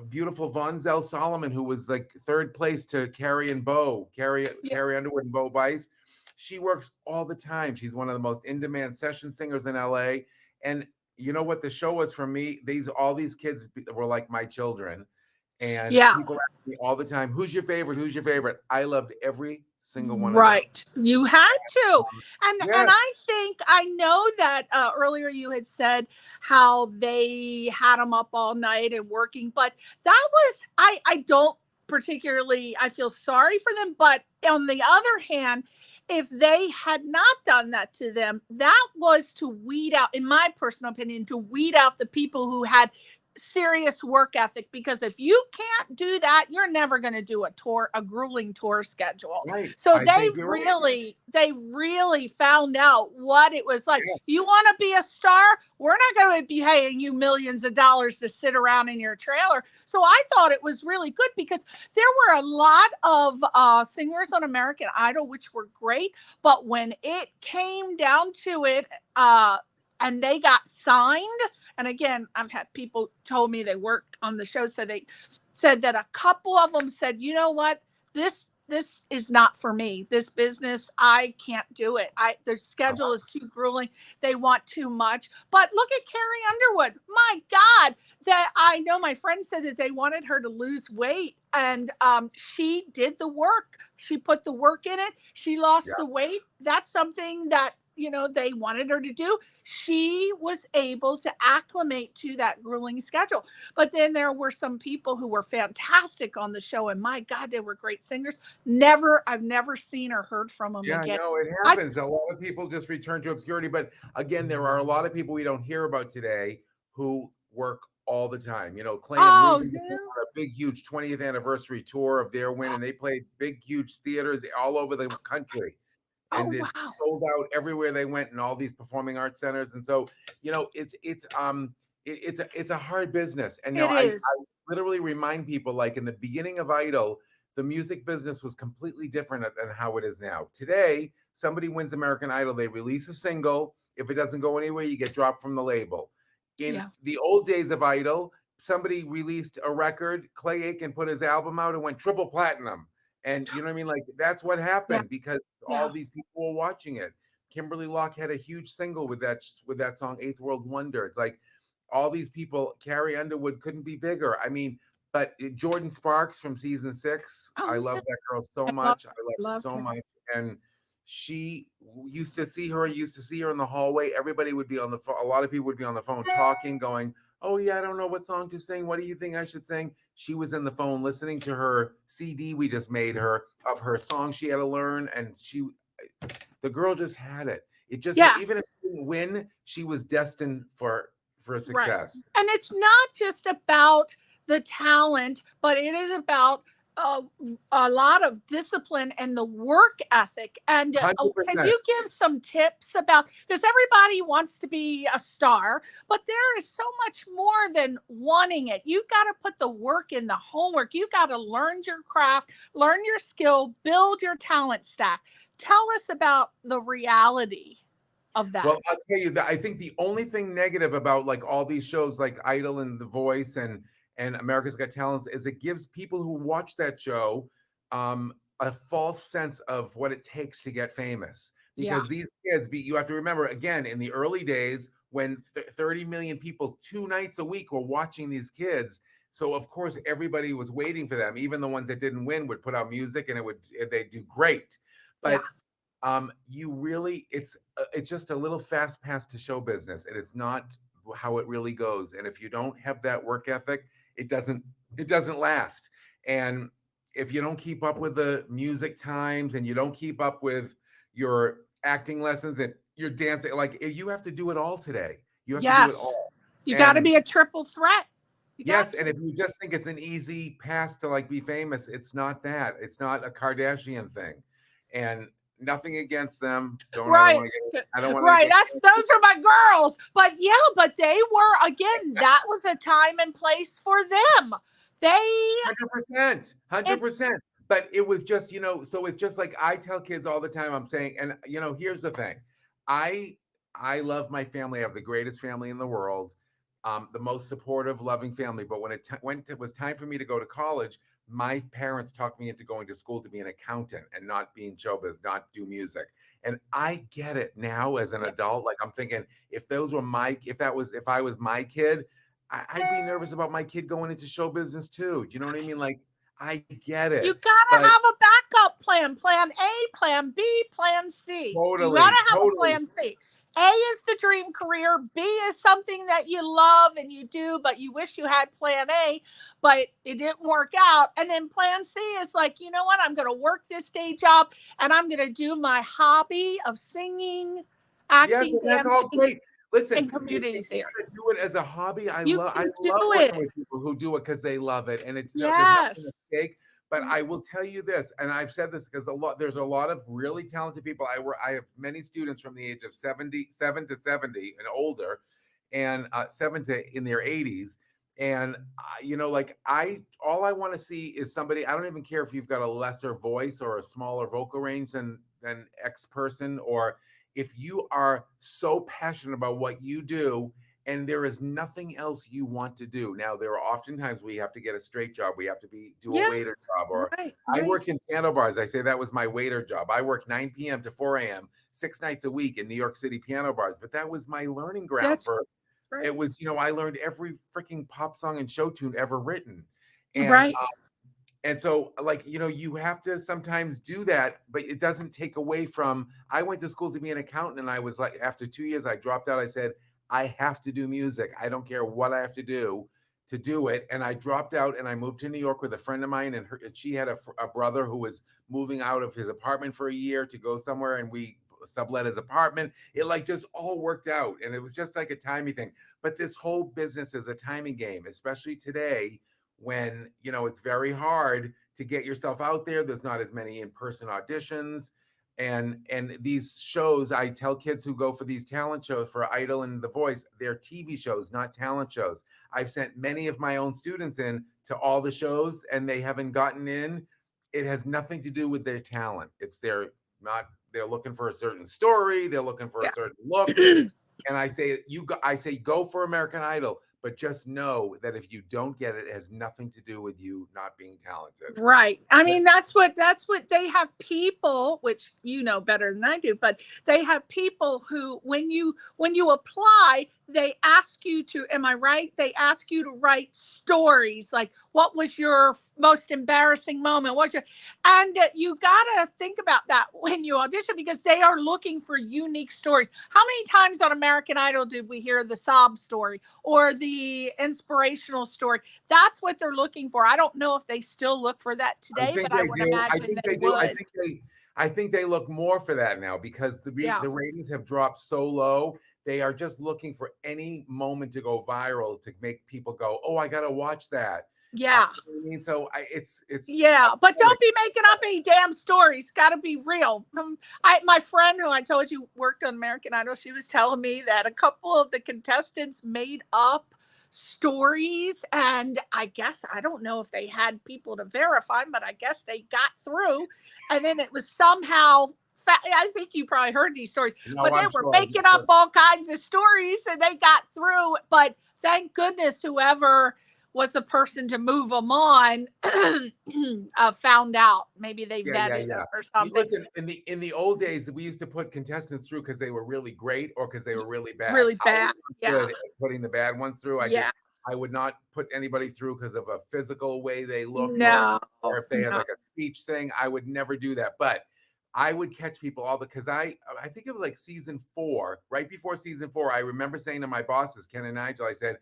Beautiful Von Zell Solomon, who was like third place to Carrie Underwood and Bo Bice. She works all the time. She's one of the most in-demand session singers in LA. And you know what the show was for me? All these kids were like my children. And people ask me all the time, who's your favorite? Who's your favorite? I loved every single one of them. Right. You had to. And Yes. I know that earlier you had said how they had them up all night and working, but that was, I don't particularly, I feel sorry for them, but on the other hand, if they had not done that to them, that was to weed out, in my personal opinion, to weed out the people who had serious work ethic, because if you can't do that, you're never going to do a grueling tour schedule. Right. So I they think you're right. really found out what it was like. You want to be a star? We're not going to be paying you millions of dollars to sit around in your trailer. So I thought it was really good, because there were a lot of singers on American Idol, which were great. But when it came down to it, and they got signed. And again, I've had people told me they worked on the show, so they said that a couple of them said, you know what, this is not for me. This business, I can't do it. Their schedule is too grueling. They want too much. But look at Carrie Underwood. My God, that I know my friend said that they wanted her to lose weight, and she did the work. She put the work in it. She lost the weight. That's something that they wanted her to do. She was able to acclimate to that grueling schedule. But then there were some people who were fantastic on the show, and my God, they were great singers. I've never seen or heard from them again. Yeah, no, it happens. A lot of people just return to obscurity. But again, there are a lot of people we don't hear about today who work all the time. Clay and Ruben on a big, huge 20th anniversary tour of their win, and they played big, huge theaters all over the country. And it sold out everywhere they went in all these performing arts centers. And so, it's a hard business. And I literally remind people, like in the beginning of Idol, the music business was completely different than how it is now. Today, somebody wins American Idol, they release a single. If it doesn't go anywhere, you get dropped from the label. In the old days of Idol, somebody released a record, Clay Aiken put his album out and went triple platinum. And you know what I mean? Like, that's what happened because all these people were watching it. Kimberly Locke had a huge single with that song, Eighth World Wonder. It's like all these people, Carrie Underwood couldn't be bigger. I mean, but Jordan Sparks from season 6, I love that girl so much. I love her so much. And she used to see her in the hallway. Everybody would be on the phone. A lot of people would be on the phone talking, going, oh yeah, I don't know what song to sing. What do you think I should sing? She was in the phone listening to her CD we just made her of her song she had to learn. And the girl just had it. It just, even if she didn't win, she was destined for success. Right. And it's not just about the talent, but it is about a lot of discipline and the work ethic. And can you give some tips about, because everybody wants to be a star, but there is so much more than wanting it. You've got to put the work in, the homework. You've got to learn your craft, learn your skill, build your talent stack. Tell us about the reality of that. Well, I'll tell you that I think the only thing negative about like all these shows like Idol and The Voice and America's Got Talent is it gives people who watch that show a false sense of what it takes to get famous. Because these kids, you have to remember, again, in the early days when 30 million people 2 nights a week were watching these kids, So of course everybody was waiting for them. Even the ones that didn't win would put out music and they'd do great. But you really, it's just a little fast pass to show business, and it's not how it really goes. And if you don't have that work ethic, it doesn't last. And if you don't keep up with the music times, and you don't keep up with your acting lessons and your dancing, like you have to do it all today. You have to do it all. You got to be a triple threat. Yes, and if you just think it's an easy pass to like be famous, it's not that. It's not a Kardashian thing. And nothing against them. I don't want to. Right. Those are my girls. But yeah, but they were, again, that was a time and place for them. They 100%. But it was just, so it's just like I tell kids all the time, I'm saying, and here's the thing. I love my family. I have the greatest family in the world. The most supportive, loving family. But when it was time for me to go to college, my parents talked me into going to school to be an accountant and not be in showbiz, not do music. And I get it now as an adult. Like I'm thinking, if I was my kid, I'd be nervous about my kid going into show business too. Do you know what I mean? Like, I get it. You gotta have a backup plan. Plan A, plan B, plan C. Totally. You gotta have a plan C. A is the dream career. B is something that you love and you do, but you wish you had plan A, but it didn't work out. And then plan C is like, you know what? I'm going to work this day job and I'm going to do my hobby of singing, acting, dancing, that's all great. Listen, and community theater. Do it as a hobby. I love working with people who do it because they love it, and it's there's nothing at stake. But I will tell you this, and I've said this because there's a lot of really talented people. I have many students from the age of 7 to 70 and older, and 7 to in their 80s. And all I want to see is somebody. I don't even care if you've got a lesser voice or a smaller vocal range than X person, or if you are so passionate about what you do and there is nothing else you want to do. Now, there are oftentimes we have to get a straight job. We have to do a waiter job. Or I worked in piano bars. I say that was my waiter job. I worked 9 p.m. to 4 a.m. 6 nights a week in New York City piano bars. But that was my learning ground it was, I learned every freaking pop song and show tune ever written. And, and so, you have to sometimes do that, but it doesn't take away from. I went to school to be an accountant, and I was like, after 2 years, I dropped out. I said, I have to do music. I don't care what I have to do it. And I dropped out, and I moved to New York with a friend of mine, and she had a brother who was moving out of his apartment for a year to go somewhere, and we sublet his apartment. It just all worked out, and it was just like a timing thing. But this whole business is a timing game, especially today, when it's very hard to get yourself out there. There's not as many in-person auditions, and these shows, I tell kids who go for these talent shows for Idol and The Voice, they're TV shows, not talent shows. I've sent many of my own students in to all the shows, and they haven't gotten in. It has nothing to do with their talent. They're looking for a certain story, they're looking for a certain look. And I say go for American Idol. But just know that if you don't get it, it has nothing to do with you not being talented. Right. I mean, that's what they have people, which you know better than I do, but they have people who, when you apply, they ask you to, am I right? They ask you to write stories. Like, what was your most embarrassing moment? And you got to think about that when you audition, because they are looking for unique stories. How many times on American Idol did we hear the sob story or the inspirational story? That's what they're looking for. I don't know if they still look for that today, but I would imagine they would. I think they look more for that now, because the ratings have dropped so low. They are just looking for any moment to go viral to make people go, oh, I got to watch that. Yeah. I mean, so it's but don't be making up any damn stories. Got to be real. My friend who I told you worked on American Idol, she was telling me that a couple of the contestants made up stories, and I don't know if they had people to verify, but I guess they got through, and then it was somehow. I think you probably heard these stories, but they were making up all kinds of stories, and they got through. But thank goodness whoever was the person to move them on found out. Maybe they vetted them or something. Listen, in the old days, we used to put contestants through because they were really great or because they were really bad. Really bad. Good at putting the bad ones through. I I would not put anybody through because of a physical way they looked, No, or if they had no. like a speech thing. I would never do that. But I would catch people because I think it was like season 4, right before season 4. I remember saying to my bosses, Ken and Nigel, I said,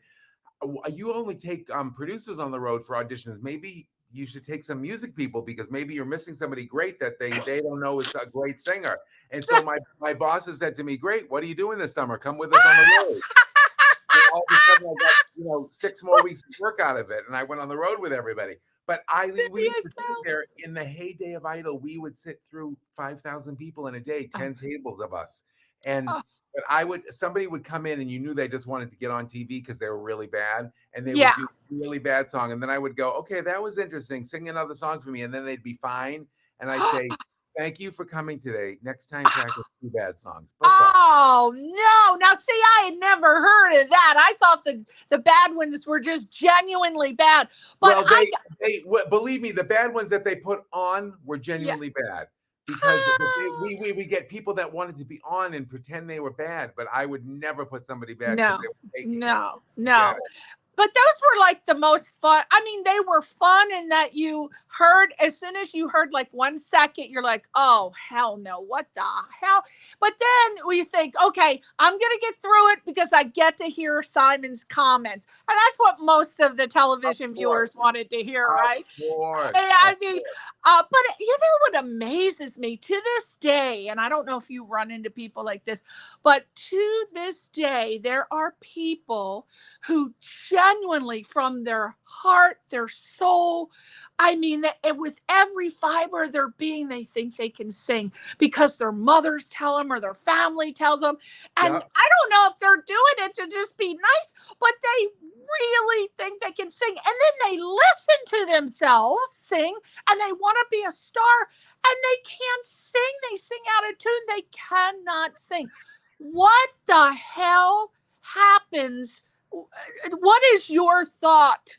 you only take producers on the road for auditions. Maybe you should take some music people, because maybe you're missing somebody great that they don't know is a great singer. And so my bosses said to me, great, what are you doing this summer? Come with us on the road. And all of a sudden I got 6 more weeks of work out of it, and I went on the road with everybody. But we used to sit there in the heyday of Idol. We would sit through 5,000 people in a day, 10 tables of us. And but somebody would come in and you knew they just wanted to get on TV because they were really bad, and they would do a really bad song. And then I would go, okay, that was interesting. Sing another song for me. And then they'd be fine. And I'd say, thank you for coming today. Next time, practice 2 bad songs. Oh, no. Now, see, I had never heard of that. I thought the bad ones were just genuinely bad. But well, believe me, the bad ones that they put on were genuinely bad. Because we get people that wanted to be on and pretend they were bad, but I would never put somebody bad. No. But those were like the most fun. I mean, they were fun in that you heard, as soon as you heard like 1 second, you're like, oh, hell no, what the hell? But then we think, okay, I'm going to get through it because I get to hear Simon's comments. And that's what most of the television viewers wanted to hear, right? I mean, but you know what amazes me to this day, and I don't know if you run into people like this, but to this day, there are people who genuinely, from their heart, their soul, I mean, with every fiber of their being, they think they can sing because their mothers tell them or their family tells them. And I don't know if they're doing it to just be nice, but they really think they can sing. And then they listen to themselves sing and they want to be a star, and they can't sing. They sing out of tune. They cannot sing. What the hell happens? What is your thoughts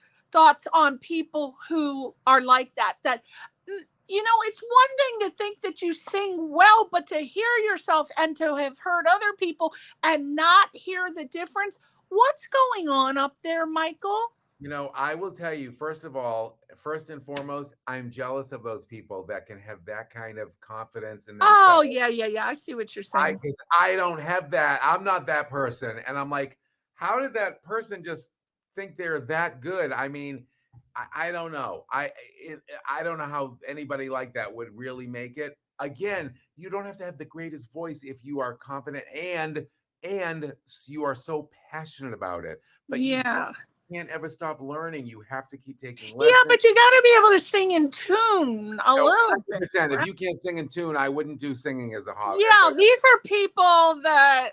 on people who are like that? That, you know, it's one thing to think that you sing well, but to hear yourself and to have heard other people and not hear the difference. What's going on up there, Michael? You know, I will tell you, first and foremost, I'm jealous of those people that can have that kind of confidence in themselves. Oh, yeah. I see what you're saying. Because I don't have that. I'm not that person. And I'm like, how did that person just think they're that good? I mean, I don't know. I don't know how anybody like that would really make it. Again, you don't have to have the greatest voice if you are confident and you are so passioned about it. But you can't ever stop learning. You have to keep taking lessons. Yeah, but you got to be able to sing in tune a little bit. Right? If you can't sing in tune, I wouldn't do singing as a hobby. Yeah, these are people that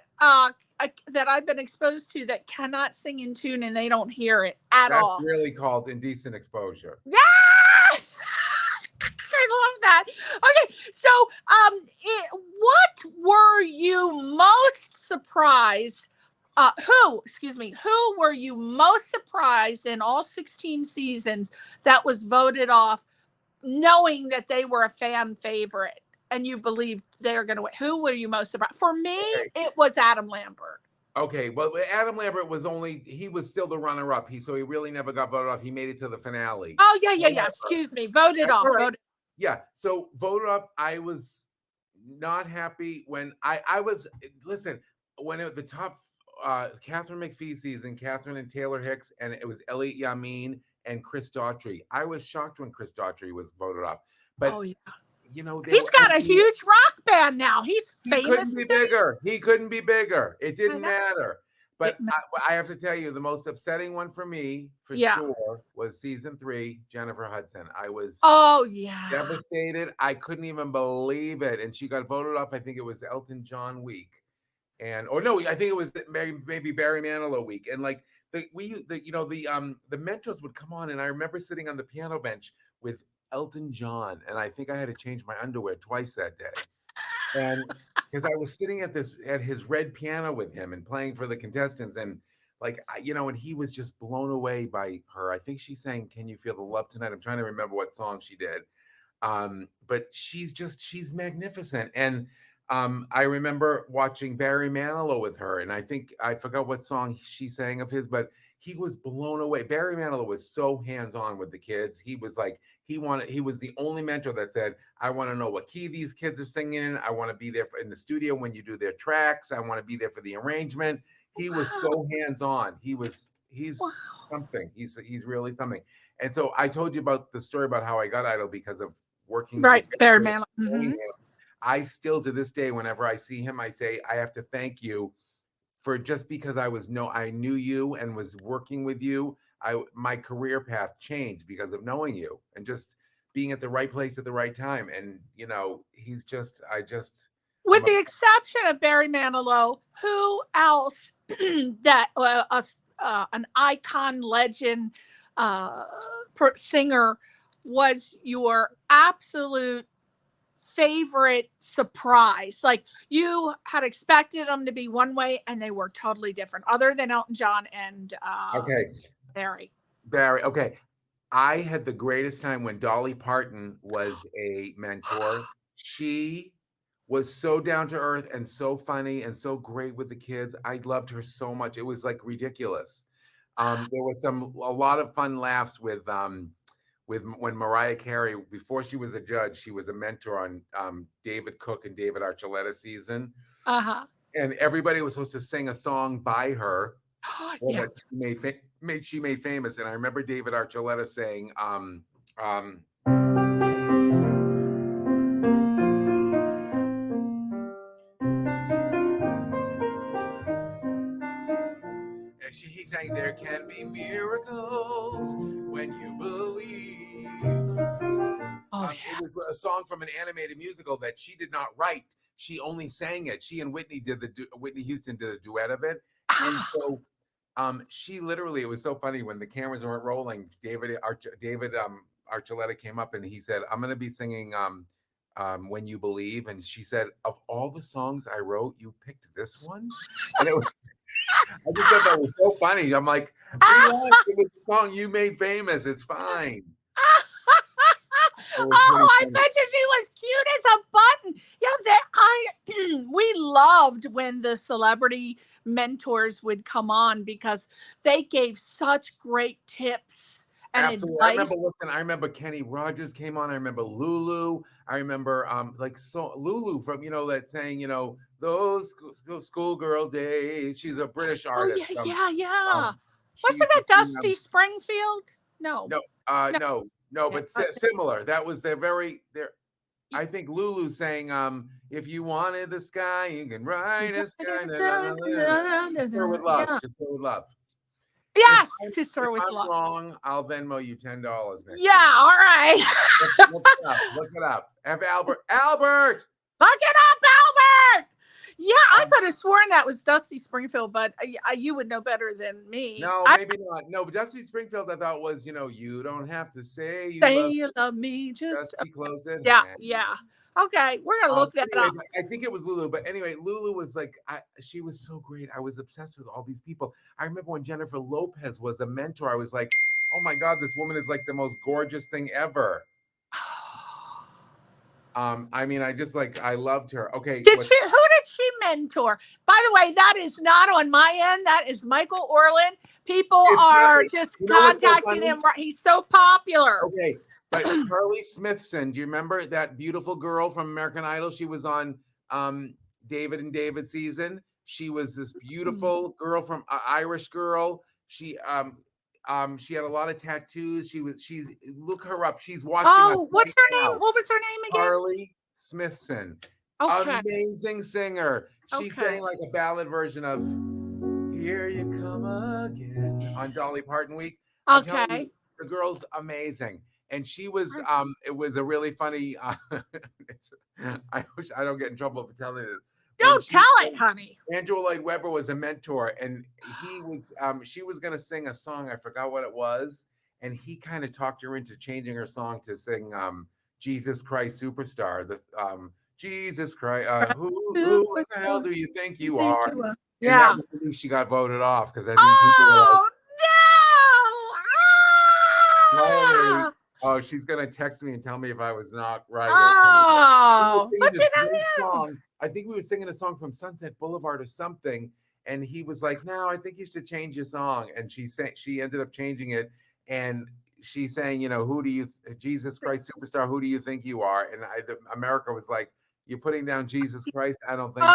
I've been exposed to that cannot sing in tune and they don't hear it at all. That's really called indecent exposure. Yeah, I love that. Okay, so what were you most surprised? Who were you most surprised in all 16 seasons that was voted off, knowing that they were a fan favorite and you believed they're going to win? Who were you most surprised? For me, it was Adam Lambert. Okay, well, Adam Lambert he was still the runner-up. So he really never got voted off. He made it to the finale. Oh, yeah. Excuse me. Voted off. Right. Yeah, so voted off. I was not happy when I was, listen, when the top, Catherine McPhee season, Catherine and Taylor Hicks, and it was Elliot Yamin and Chris Daughtry. I was shocked when Chris Daughtry was voted off. But, you know, he's got a huge rock band now. He's famous. He couldn't be bigger. It didn't matter. But I have to tell you, the most upsetting one for me, for sure, was season 3, Jennifer Hudson. I was devastated. I couldn't even believe it. And she got voted off. I think it was Elton John week. I think it was maybe Barry Manilow week. And like the mentors would come on, and I remember sitting on the piano bench with Elton John, and I think I had to change my underwear twice that day. And because I was sitting at his red piano with him and playing for the contestants, and and he was just blown away by her. I think she sang "Can You Feel the Love Tonight?" I'm trying to remember what song she did. But she's magnificent. And I remember watching Barry Manilow with her, and I think I forgot what song she sang of his, but he was blown away. Barry Manilow was so hands-on with the kids. He was like, he was the only mentor that said, I want to know what key these kids are singing in. I want to be there in the studio when you do their tracks. I want to be there for the arrangement. He was so hands-on. He's something. He's really something. And so I told you about the story about how I got Idol because of working Right, with Barry Barry Manilow. I still, to this day, whenever I see him, I say, I have to thank you for just because I knew you and was working with you. My career path changed because of knowing you and just being at the right place at the right time. And, you know, with the exception of Barry Manilow, who else that an icon legend singer was your absolute favorite surprise? Like, you had expected them to be one way and they were totally different, other than Elton John and Barry. Okay. I had the greatest time when Dolly Parton was a mentor. She was so down to earth and so funny and so great with the kids. I loved her so much. It was like ridiculous. There was a lot of fun laughs with when Mariah Carey, before she was a judge, she was a mentor on David Cook and David Archuleta season. And everybody was supposed to sing a song by her that she made famous. And I remember David Archuleta saying, he sang, there can be miracles when you believe. It was a song from an animated musical that she did not write. She only sang it. She and Whitney Houston did a duet of it. And so she literally, it was so funny when the cameras weren't rolling, David Archuleta came up and he said, I'm going to be singing When You Believe. And she said, of all the songs I wrote, you picked this one? And it was, I just thought that was so funny. I'm like, relax, it was the song you made famous. It's fine. I bet you she was cute as a button. Yeah, we loved when the celebrity mentors would come on because they gave such great tips and advice. I remember Kenny Rogers came on. I remember Lulu. I remember Lulu from, that saying, those schoolgirl days. She's a British artist. Yeah. Wasn't that Dusty Springfield? No, but similar. That was I think Lulu saying, if you wanted the sky, you can ride a sky. Just her with love. Just her with love. Yes, just her with love. If I'm wrong, I'll Venmo you $10 next week. Yeah, all right. Look it up. Have Albert. Albert! Look it up, Albert! Yeah, I could have sworn that was Dusty Springfield, but you would know better than me. No, maybe not. No, but Dusty Springfield, I thought was, you don't have to say you love me. Just be close at hand. Yeah. Okay, we're going to look that up. I think it was Lulu, but anyway, Lulu was like, she was so great. I was obsessed with all these people. I remember when Jennifer Lopez was a mentor, I was like, oh my God, this woman is like the most gorgeous thing ever. I loved her. Okay. Who did she mentor? By the way, that is not on my end. That is Michael Orland. People are just contacting him. He's so popular. Okay. But Carly Smithson, do you remember that beautiful girl from American Idol? She was on David and David season. She was this beautiful girl from Irish girl. She had a lot of tattoos. She's look her up. She's watching us. What's her name? What was her name again? Carly Smithson. Okay. Amazing singer. She sang like a ballad version of Here You Come Again on Dolly Parton Week. Okay. The girl's amazing. And she was, it was a really funny, I wish I don't get in trouble for telling it. Don't tell it, honey. Andrew Lloyd Webber was a mentor, and she was going to sing a song. I forgot what it was. And he kind of talked her into changing her song to sing Jesus Christ Superstar. Jesus Christ, who the hell do you think you are? And that was the week she got voted off because I think people were like, no! Oh, she's gonna text me and tell me if I was not right. Oh, We were but singing you this great know, song. I think we were singing a song from Sunset Boulevard or something, and he was like, "No, I think you should change your song." And she ended up changing it, and she's saying, you know, who do you, Jesus Christ Superstar, who do you think you are? And America was like, "You're putting down Jesus Christ? I don't think so."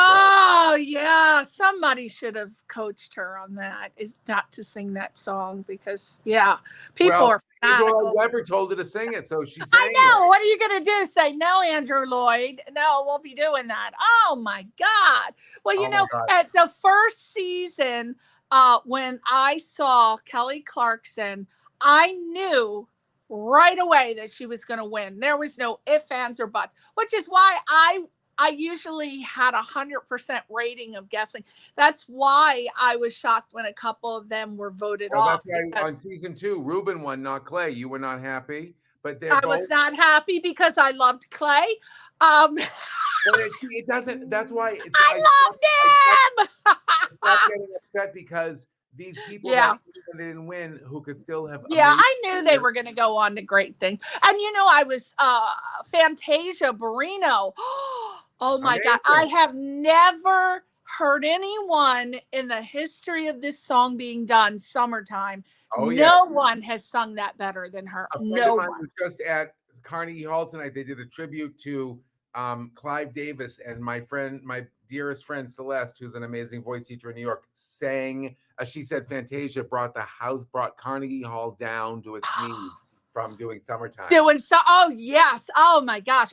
oh yeah, somebody should have coached her on that. Is not to sing that song because people Well, are Andrew Lloyd fanatical. Webber told her to sing it, so she sang I know. it. What are you gonna do? Say no, Andrew Lloyd? No, won't be doing that. Oh my God. Well, you Oh my know, God. at the first season, when I saw Kelly Clarkson, I knew right away that she was gonna win. There was no ifs, ands, or buts, which is why I usually had 100% rating of guessing. That's why I was shocked when a couple of them were voted Well, off. that's why on season 2, Ruben won, not Clay. You were not happy, but they're I both. was not happy because I loved Clay. But it doesn't. That's why it's. I loved him. stopped getting upset because these people Yeah. that even didn't win, who could still have. Yeah, amazing I knew they were going to go on to great things. And you know, I was Fantasia Barrino. Oh my God. I Amazing. have never heard anyone in the history of this song being done, Summertime. Oh, no yes. one has sung that better than her. A friend No of mine one. was just at Carnegie Hall tonight. They did a tribute to Clive Davis, and my dearest friend Celeste, who's an amazing voice teacher in New York, sang. She said Fantasia brought Carnegie Hall down to its knees from doing Summertime. Oh yes, oh my gosh,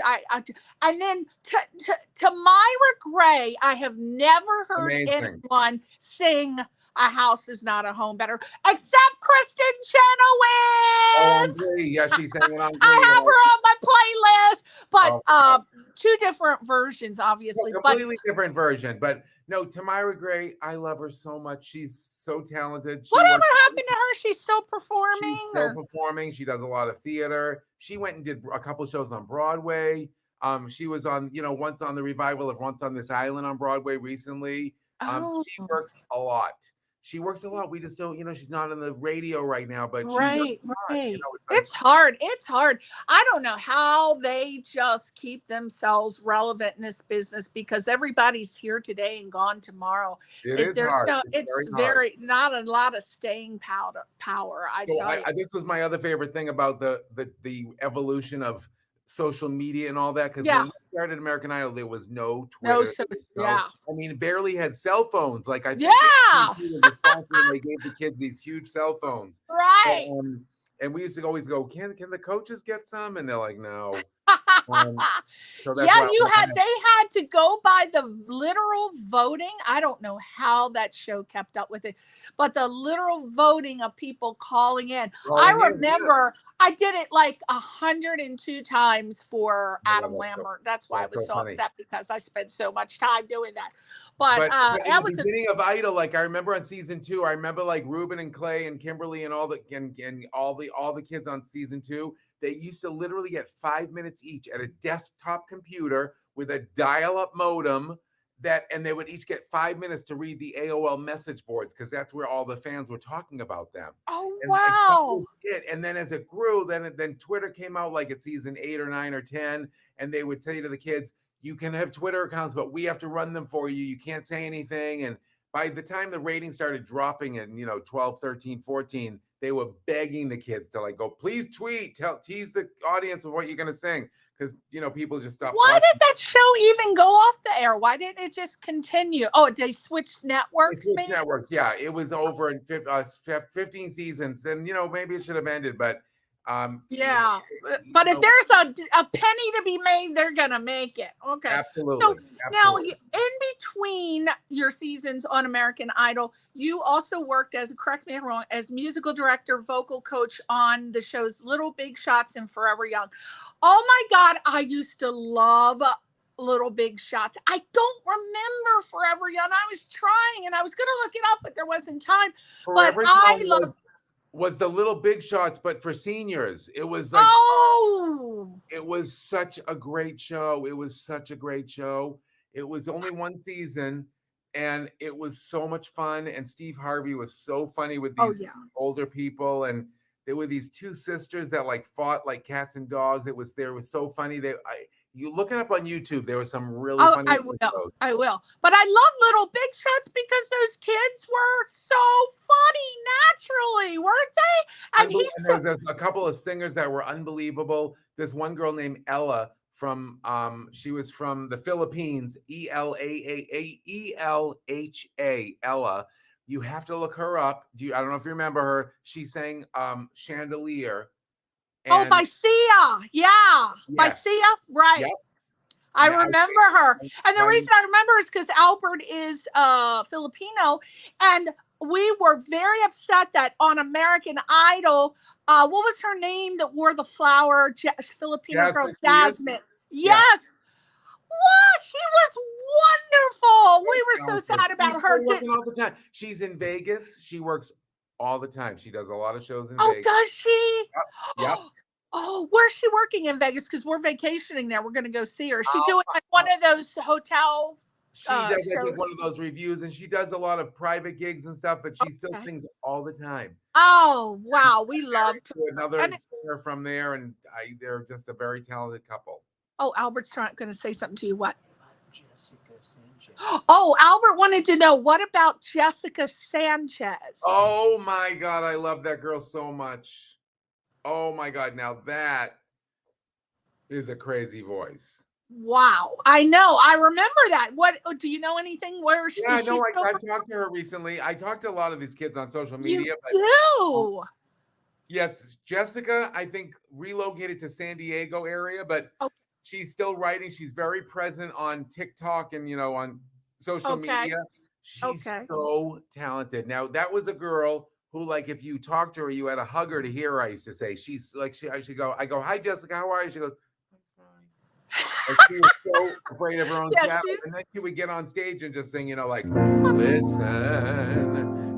and then to my regret, I have never heard Amazing. anyone sing "A House Is Not a Home" better, except Kristin Chenoweth. On Glee. Yeah, she sang it on Glee. I have her on my playlist, but Oh, two different versions, obviously. a But completely different version. But no, Tamyra Gray, I love her so much. She's so talented. whatever happened to her? She's still performing. She's still performing. She does a lot of theater. She went and did a couple shows on Broadway. She was on, once on the revival of Once on This Island on Broadway recently. She works a lot. She works a lot. We just don't, she's not on the radio right now, but Right. it's hard. It's hard. I don't know how they just keep themselves relevant in this business because everybody's here today and gone tomorrow. It's hard. It's very not a lot of staying power. I tell you. This was my other favorite thing about the evolution of social media and all that, because Yeah. when we started American Idol, there was no Twitter. Yeah. I mean, barely had cell phones. Like I think Yeah. it was sponsored and they gave the kids these huge cell phones. Right. And we used to always go, can the coaches get some? And they're like, no. So that's Yeah, why they had to go by the literal voting. I don't know how that show kept up with it, but the literal voting of people calling in. I remember I did it like 102 times for Adam Lambert. That's why I was so upset because I spent so much time doing that. But in that the was beginning of Idol, like I remember on season 2, I remember like Ruben and Clay and Kimberly and all the kids on season 2. They used to literally get 5 minutes each at a desktop computer with a dial-up modem and they would each get 5 minutes to read the AOL message boards because that's where all the fans were talking about them. Oh, And wow. that was it. And then as it grew, then Twitter came out like at season 8 or 9 or 10, and they would say to the kids, you can have Twitter accounts, but we have to run them for you. You can't say anything. And by the time the ratings started dropping in, 12, 13, 14, they were begging the kids to like go, please tweet, tease the audience of what you're going to sing. Because, people just stopped. Why did that show even go off the air? Why didn't it just continue? Oh, they switched networks? They switched networks. Yeah, it was over in 15 seasons. And, maybe it should have ended, but. Yeah, but if there's a penny to be made, they're gonna make it. Okay, absolutely. So now, in between your seasons on American Idol, you also worked as, correct me if I'm wrong, as musical director, vocal coach on the shows Little Big Shots and Forever Young. Oh my God, I used to love Little Big Shots. I don't remember Forever Young. I was trying and I was gonna look it up, but there wasn't time. Forever but I love. Was the Little Big Shots, but for seniors. It was like, it was such a great show. It was such a great show. It was only one season, and it was so much fun. And Steve Harvey was so funny with these older people, and there were these two sisters that like fought like cats and dogs. It was so funny. You look it up on YouTube. There was some really funny I episodes. will. But I love Little Big Shots because those kids were so funny naturally, weren't they? And there's a couple of singers that were unbelievable. There's one girl named Ella from she was from the Philippines, Elha, Ella. You have to look her up. I don't know if you remember her. She sang Chandelier. By Sia. Yeah. Yes. By Sia. Right. Yep. I remember her. And the reason I remember is because Albert is Filipino. And we were very upset that on American Idol, what was her name that wore the flower? Filipino girl, Jasmine. Yes. Yeah. What? She was wonderful. We were so sad about her. Working all the time. She's in Vegas. She works all the time. She does a lot of shows in Vegas. Oh, does she? Yep. Oh, where's she working in Vegas? Because we're vacationing there. We're going to go see her. Is she doing like one of those hotel She does like one of those reviews, and she does a lot of private gigs and stuff, but she still sings all the time. Oh, wow. We love to. Another singer from there, and they're just a very talented couple. Oh, Albert's going to say something to you. What? Oh, Albert wanted to know, what about Jessica Sanchez? Oh, my God. I love that girl so much. Oh, my God. Now that is a crazy voice. Wow. I know. I remember that. What do you know anything where she I've talked to her recently. I talked to a lot of these kids on social media. Yes, Jessica, I think, relocated to San Diego area, but she's still writing. She's very present on TikTok and, on social media. She's so talented. Now, that was a girl who, like, if you talked to her, you had to hug her to hear her, I used to say. She's like, I go, hi, Jessica, how are you? She goes, and she was so afraid of her own shadow. And then she would get on stage and just sing, like, listen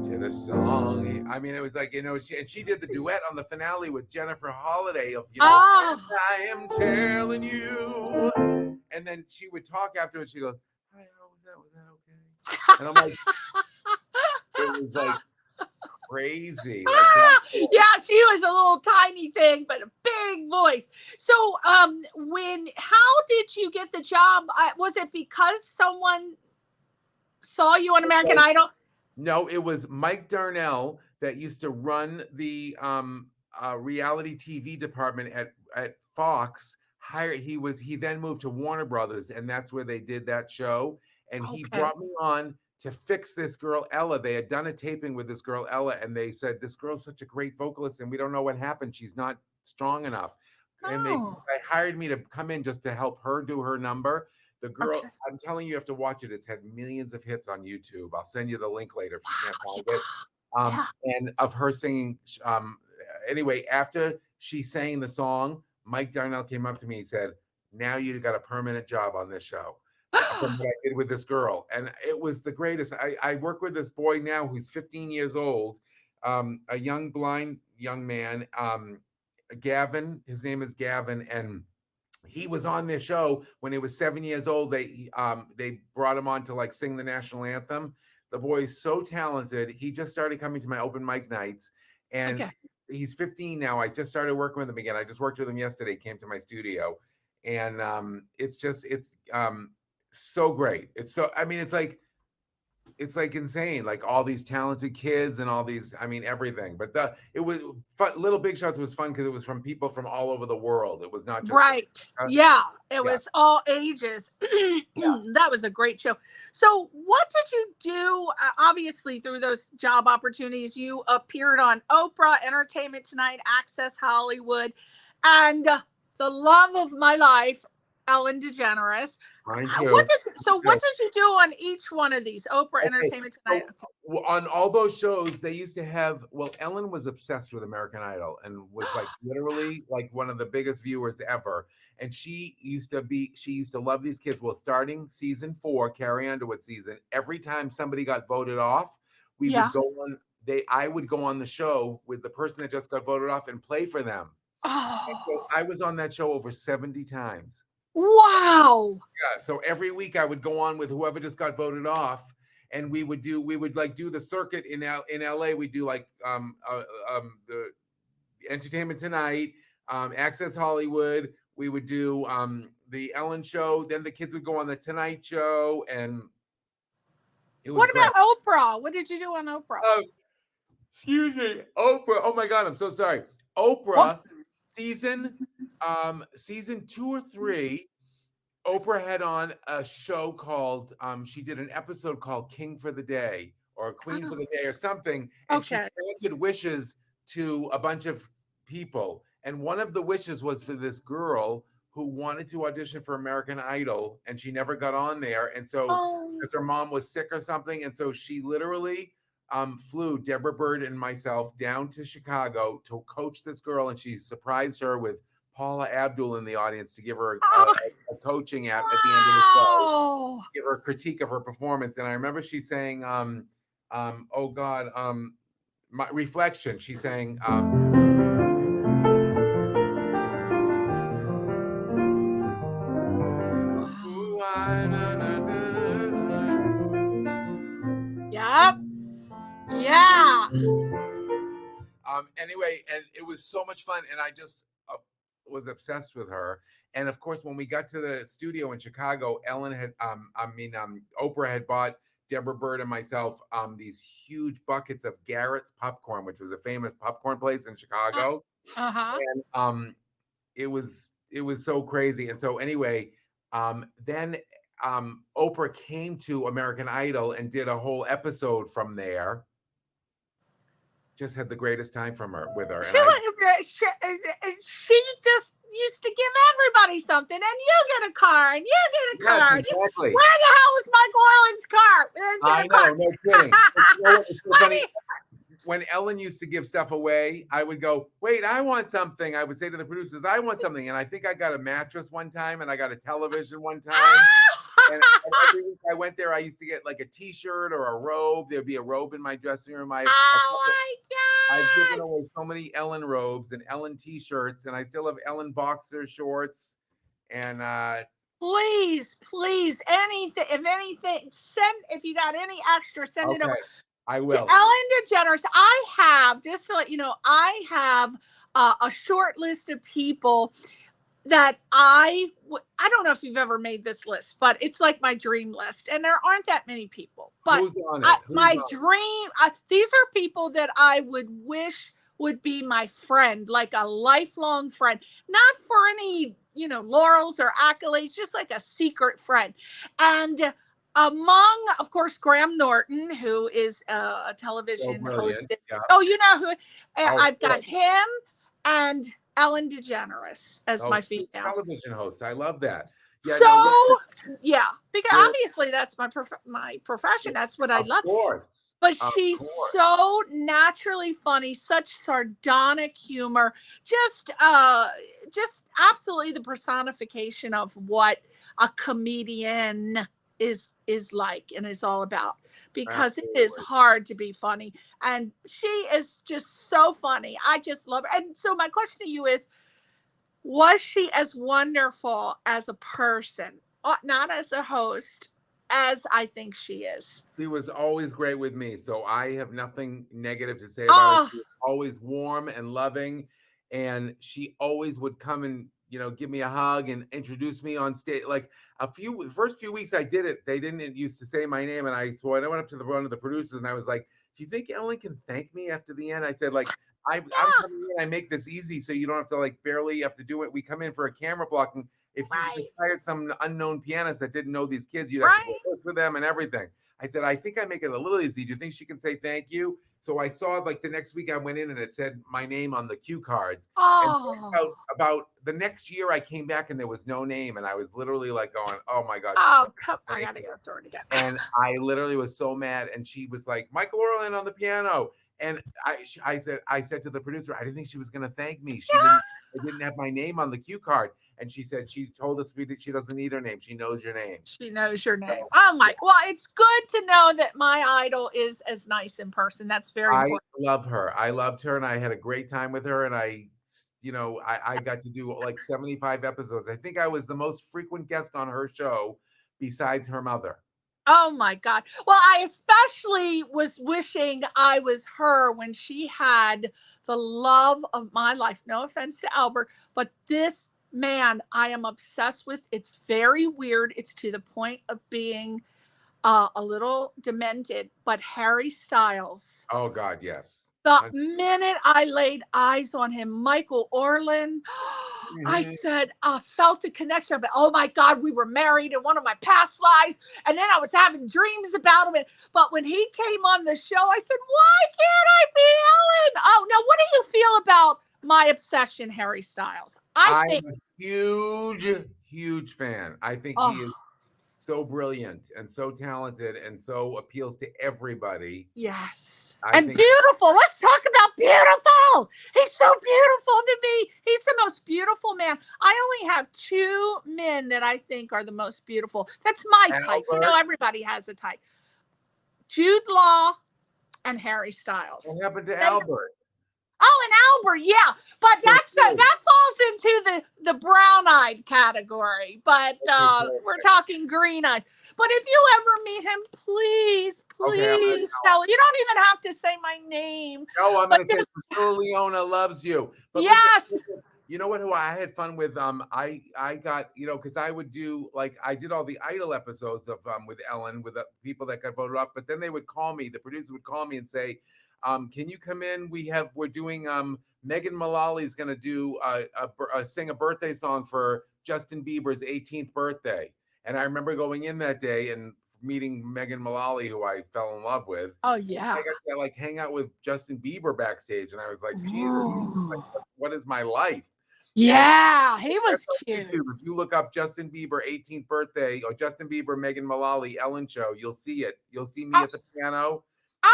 to the song. I mean, it was like, she did the duet on the finale with Jennifer Holliday of, I am telling you. And then she would talk afterwards. She goes, hi, how was that? Was that okay? And I'm like, it was like crazy. Yeah, she was a little tiny thing, but a big voice. So how did you get the job? Was it because someone saw you on American Idol? No, it was Mike Darnell that used to run the reality TV department at Fox. He then moved to Warner Brothers, and that's where they did that show. And he brought me on to fix this girl, Ella. They had done a taping with this girl, Ella, and they said, this girl's such a great vocalist, and we don't know what happened. She's not strong enough. And they hired me to come in just to help her do her number. The girl, I'm telling you have to watch it. It's had millions of hits on YouTube. I'll send you the link later if you can't find it. And of her singing. Anyway, after she sang the song, Mike Darnell came up to me and said, now you got a permanent job on this show. From what I did with this girl. And it was the greatest. I work with this boy now who's 15 years old, a young blind young man, Gavin. His name is Gavin, and he was on this show when he was 7 years old. They brought him on to like sing the national anthem. The boy is so talented. He just started coming to my open mic nights, and he's 15 now. I just started working with him again. I just worked with him yesterday. Came to my studio, and it's so great. It's like insane, like all these talented kids and all these, everything. But it was fun. Little Big Shots was fun because it was from people from all over the world. It was not just it was all ages. That was a great show. So what did you do? Obviously through those job opportunities, you appeared on Oprah, Entertainment Tonight, Access Hollywood, and the love of my life, Ellen DeGeneres. Mine too. What did you do on each one of these? Oprah, Entertainment Tonight. On all those shows, they used to have. Well, Ellen was obsessed with American Idol and was like literally like one of the biggest viewers ever. And she used to love these kids. Well, starting season 4, Carrie Underwood season, every time somebody got voted off, we would go on. I would go on the show with the person that just got voted off and play for them. And so I was on that show over 70 times. Wow. Yeah. So every week I would go on with whoever just got voted off, and we would do the circuit in LA. We do like the Entertainment Tonight, Access Hollywood. We would do the Ellen Show. Then the kids would go on the Tonight Show, and it was What great. about Oprah? What did you do on Oprah? Excuse me, Oprah. Oh my God, I'm so sorry. Oprah season 2 or 3. Oprah had on a show called she did an episode called King for the Day or Queen for the Day or something, and she Okay. granted wishes to a bunch of people, and one of the wishes was for this girl who wanted to audition for American Idol, and she never got on there, and so Oh, because her mom was sick or something, and so she literally flew Deborah Bird and myself down to Chicago to coach this girl, and she surprised her with Paula Abdul in the audience to give her a coaching at the end of the show, wow. give her a critique of her performance. And I remember she saying, oh God, my reflection. She's saying, "Ooh, na, na, na, na, na." Yep. Yeah. Anyway, and it was so much fun, and I just was obsessed with her. And of course, when we got to the studio in Chicago, Ellen had, Oprah had bought Deborah Bird and myself these huge buckets of Garrett's popcorn, which was a famous popcorn place in Chicago. Uh-huh. And it was so crazy. And so anyway, then Oprah came to American Idol and did a whole episode from there. Just had the greatest time with her. She just used to give everybody something, and you get a car, and you get a car. Yes, exactly. Where the hell was Michael Orland's car? I know, no kidding. You know what's so funny? Why? When Ellen used to give stuff away, I would go, wait, I want something. I would say to the producers, I want something. And I think I got a mattress one time, and I got a television one time. And every week I went there, I used to get like a t-shirt or a robe. There'd be a robe in my dressing room. Oh my I've God. given away so many Ellen robes and Ellen t-shirts, and I still have Ellen boxer shorts. And Please, anything, if you got any extra, send it over. I will. To Ellen DeGeneres, I have, just to let you know, I have a short list of people that I don't know if you've ever made this list, but it's like my dream list, and there aren't that many people. But Who's on it? My dream, these are people that I would wish would be my friend, like a lifelong friend, not for any, laurels or accolades, just like a secret friend. And among, of course, Graham Norton, who is a television host. Yeah. Oh, you know who? I've got cool. him and Ellen DeGeneres as my female television host. I love that. Yeah, because obviously that's my profession. That's what I love. Of course. But she's so naturally funny, such sardonic humor, just absolutely the personification of what a comedian is like and is all about, because it is hard to be funny, and she is just so funny. I just love her. And so my question to you is, was she as wonderful as a person, not as a host, as I think she is? She was always great with me, so I have nothing negative to say about her. She was always warm and loving, and she always would come and give me a hug and introduce me on stage. Like the first few weeks I did it, they didn't used to say my name, and I went up to one of the producers and I was like, "Do you think Ellen can thank me after the end?" I said, "Like I'm coming in, I make this easy so you don't have to barely have to do it. We come in for a camera block, and if you just hired some unknown pianist that didn't know these kids, you'd have to work with them and everything." I said, "I think I make it a little easy. Do you think she can say thank you?" So I saw the next week I went in and it said my name on the cue cards. And about the next year I came back and there was no name, and I was literally going, "Oh my God." I gotta go through it again. And I literally was so mad, and she was like, "Michael Orland on the piano." And I said to the producer, I didn't think she was going to thank me. I didn't have my name on the cue card. And she said, she told us she doesn't need her name. She knows your name. She knows your name. Oh my, well, it's good to know that my idol is as nice in person. That's very important. I love her. I loved her, and I had a great time with her. And I got to do 75 episodes. I think I was the most frequent guest on her show besides her mother. Oh my God. Well, I especially was wishing I was her when she had the love of my life. No offense to Albert, but this man I am obsessed with. It's very weird. It's to the point of being a little demented, but Harry Styles. Oh God, yes. The minute I laid eyes on him, Michael Orland, I said, I felt a connection. But oh my God, we were married in one of my past lives. And then I was having dreams about him. But when he came on the show, I said, why can't I be Ellen? Oh, now what do you feel about my obsession, Harry Styles? I'm a huge fan. I think he is so brilliant and so talented and so appeals to everybody. Yes. I and think beautiful. Let's talk about beautiful. He's so beautiful to me. He's the most beautiful man. I only have two men that I think are the most beautiful. That's my type. You know, everybody has a type. Jude Law and Harry Styles. What happened to Albert? Oh, and Albert, yeah. But that's that falls into the brown-eyed category. But we're talking green eyes. But if you ever meet him, please tell. You don't even have to say my name. No, I'm going to say Priscilla Leona loves you. But yes. Listen, you know what? Who I had fun with? I got, you know, because I would do, like, I did all the Idol episodes of with Ellen, with the people that got voted off. But then they would call me. The producer would call me and say, can you come in? We're doing Megan Mullally is going to do sing a birthday song for Justin Bieber's 18th birthday. And I remember going in that day and meeting Megan Mullally, who I fell in love with. Oh yeah. I got to like hang out with Justin Bieber backstage, and I was like, Jesus, like, what is my life? Yeah, he was cute. YouTube, if you look up Justin Bieber 18th birthday or Justin Bieber Megan Mullally Ellen show, you'll see it. You'll see me at the piano.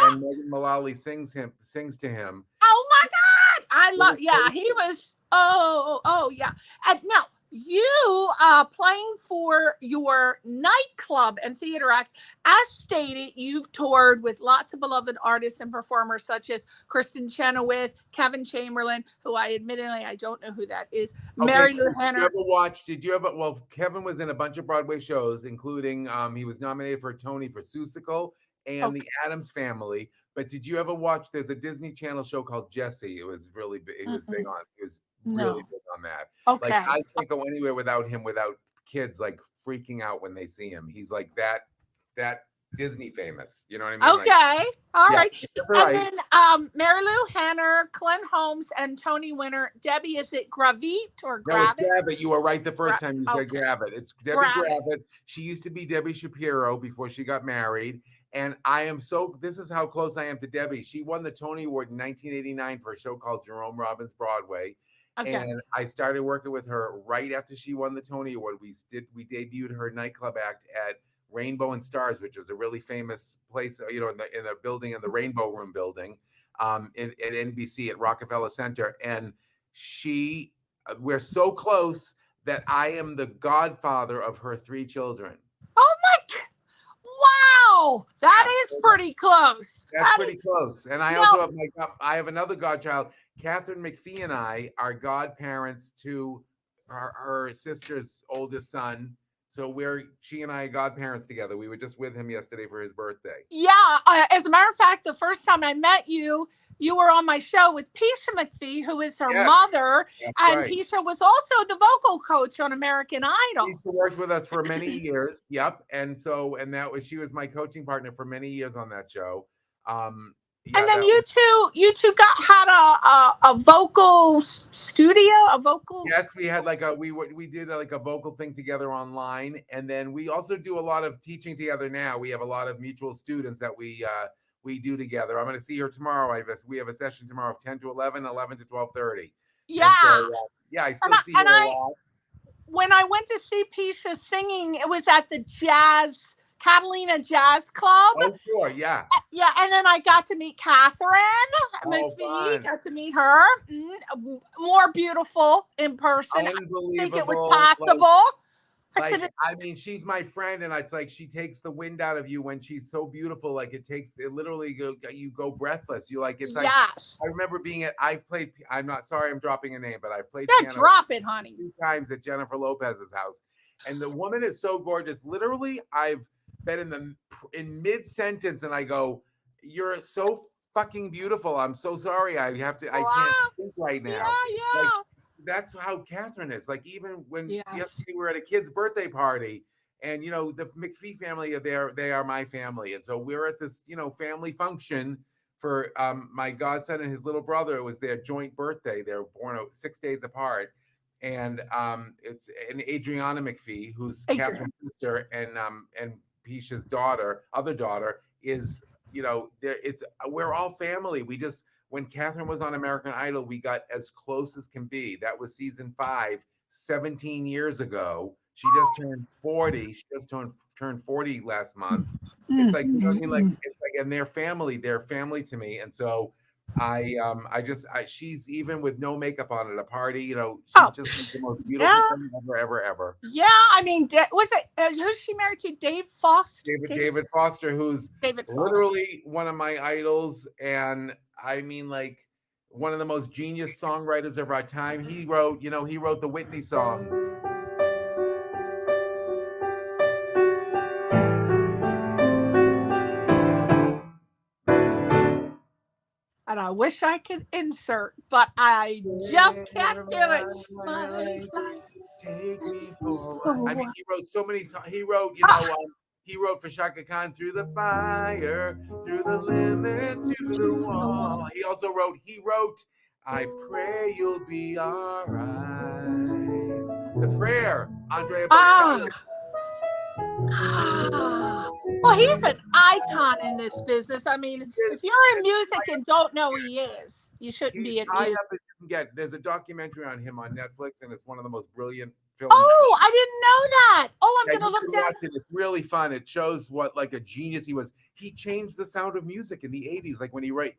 And Megan Mullally sings to him. Oh my God. I love, yeah, he was, yeah. And now you playing for your nightclub and theater acts, as stated, you've toured with lots of beloved artists and performers such as Kristin Chenoweth, Kevin Chamberlin, who I don't know who that is, Marilu Henner. Well, Kevin was in a bunch of Broadway shows, including he was nominated for a Tony for Seussical and The Addams Family. But did you ever watch, there's a Disney Channel show called Jessie. It was really big. It was big on, it was really big on that. Okay. Like, I can't go anywhere without him, without kids like freaking out when they see him. He's like that Disney famous. You know what I mean? Okay. Like, all right. Right. And then Marilu Henner, Clint Holmes, and Tony Winner. Debbie, is it Gravitte or Gravitte? No, it's Gravitte. You were right the first time you said Gravitte. It's Debbie Gravitte. She used to be Debbie Shapiro before she got married. And this is how close I am to Debbie. She won the Tony Award in 1989 for a show called Jerome Robbins Broadway. Okay. And I started working with her right after she won the Tony Award. We debuted her nightclub act at Rainbow and Stars, which was a really famous place, you know, in the building, in the Rainbow Room building, at NBC at Rockefeller Center. And we're so close that I am the godfather of her 3 children. Oh my God. Wow, that is pretty close. That's pretty close. And I also have I have another godchild. Catherine McPhee and I are godparents to her sister's oldest son. So she and I are godparents together. We were just with him yesterday for his birthday. Yeah. As a matter of fact, the first time I met you, you were on my show with Pisha McPhee, who is her mother. And right. Pisha was also the vocal coach on American Idol. Pisha worked with us for many years. Yep. And she was my coaching partner for many years on that show. And then you two had a vocal studio, a vocal. Yes, we had we did a vocal thing together online, and then we also do a lot of teaching together now. We have a lot of mutual students that we do together. I'm going to see her tomorrow. We have a session tomorrow of 10 to 11, 11 to 12:30. Yeah, so, I still see her a lot. When I went to see Pisha singing, it was at the Catalina Jazz Club. Oh, sure, yeah. Yeah, and then I got to meet Catherine McPhee. Got to meet her. More beautiful in person. Unbelievable. I think it was possible. I mean, she's my friend, and it's like she takes the wind out of you when she's so beautiful. Like it literally you go breathless. You like, it's like, yes. I remember I'm not sorry, I'm dropping a name, but I've played piano drop it, honey. 2 times at Jennifer Lopez's house. And the woman is so gorgeous. Literally, been in mid-sentence, and I go, "You're so fucking beautiful. I'm so sorry. I can't think right now." Like, that's how Catherine is. Like, even when yesterday we were at a kid's birthday party, and the McPhee family are there. They are my family, and so we're at this family function for my godson and his little brother. It was their joint birthday. They were born 6 days apart, and it's an Adriana McPhee, who's Catherine's sister, and Pisha's other daughter is. We're all family. When Catherine was on American Idol, we got as close as can be. That was season 5, 17 years ago. She just turned 40. She just turned 40 last month. It's like, you know what I mean? Like, it's like, and they're family to me. And so she's, even with no makeup on at a party, she's just the most beautiful thing ever. Yeah, I mean, who's she married to? Dave Foster? David Foster, who's literally one of my idols. And I mean, like, one of the most genius songwriters of our time. He wrote the Whitney song. And I wish I could insert, but I just can't do it. Take me forward. I mean, he wrote so many songs. He wrote, he wrote for Shaka Khan, "Through the Fire, Through the Limit, to the Wall." He also wrote, "I Pray You'll Be Alright." The Prayer, Andrea Bocelli. Well, he's an icon in this business. I mean, if you're in music and don't know who he is, you shouldn't be in music. There's a documentary on him on Netflix, and it's one of the most brilliant films. Oh, I didn't know that. Oh, I'm going to look that. It's really fun. It shows what like a genius he was. He changed the sound of music in the 80s. Like when he wrote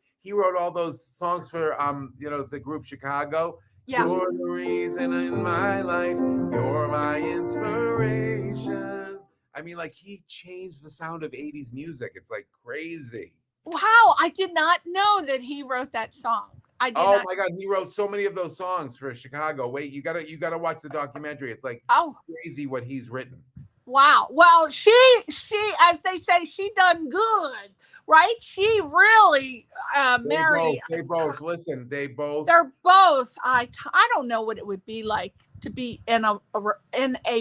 all those songs for the group Chicago. Yeah. You're the reason in my life. You're my inspiration. I mean, like, he changed the sound of 80s music. It's like crazy. Wow, I did not know that he wrote that song. My God, he wrote so many of those songs for Chicago. Wait, you gotta watch the documentary. It's like crazy what he's written. Wow. Well, she, as they say, she done good, right? She really married. They both. Listen, they're both. I don't know what it would be like to be in a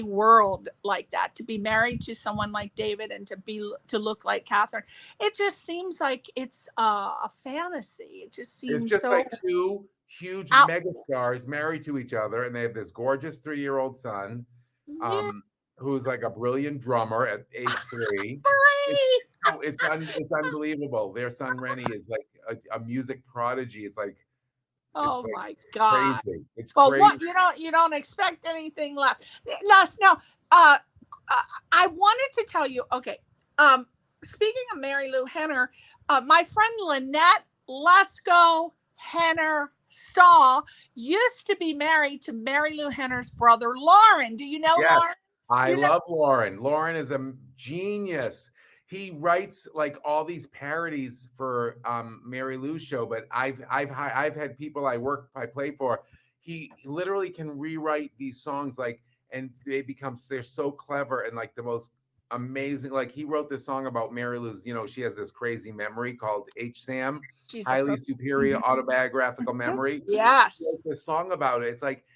world like that, to be married to someone like David and to look like Catherine. It just seems like it's a fantasy. It just seems it's just so like two huge mega stars married to each other, and they have this gorgeous 3-year-old son, who's like a brilliant drummer at age 3. It's unbelievable. Their son Rennie is like a music prodigy. It's like. Oh my God! Crazy. It's crazy. What you don't expect anything less. Now, I wanted to tell you. Okay, speaking of Marilu Henner, my friend Lynette Lesko Henner Stahl used to be married to Marilu Henner's brother Lauren. Do you know Lauren? I love Lauren. Lauren is a genius. He writes like all these parodies for Marilu's show, but I've had people I play for. He literally can rewrite these songs and they're so clever and like the most amazing. Like he wrote this song about Marilu's. She has this crazy memory called HSAM, highly superior autobiographical memory. Yes, he wrote this song about it. It's like.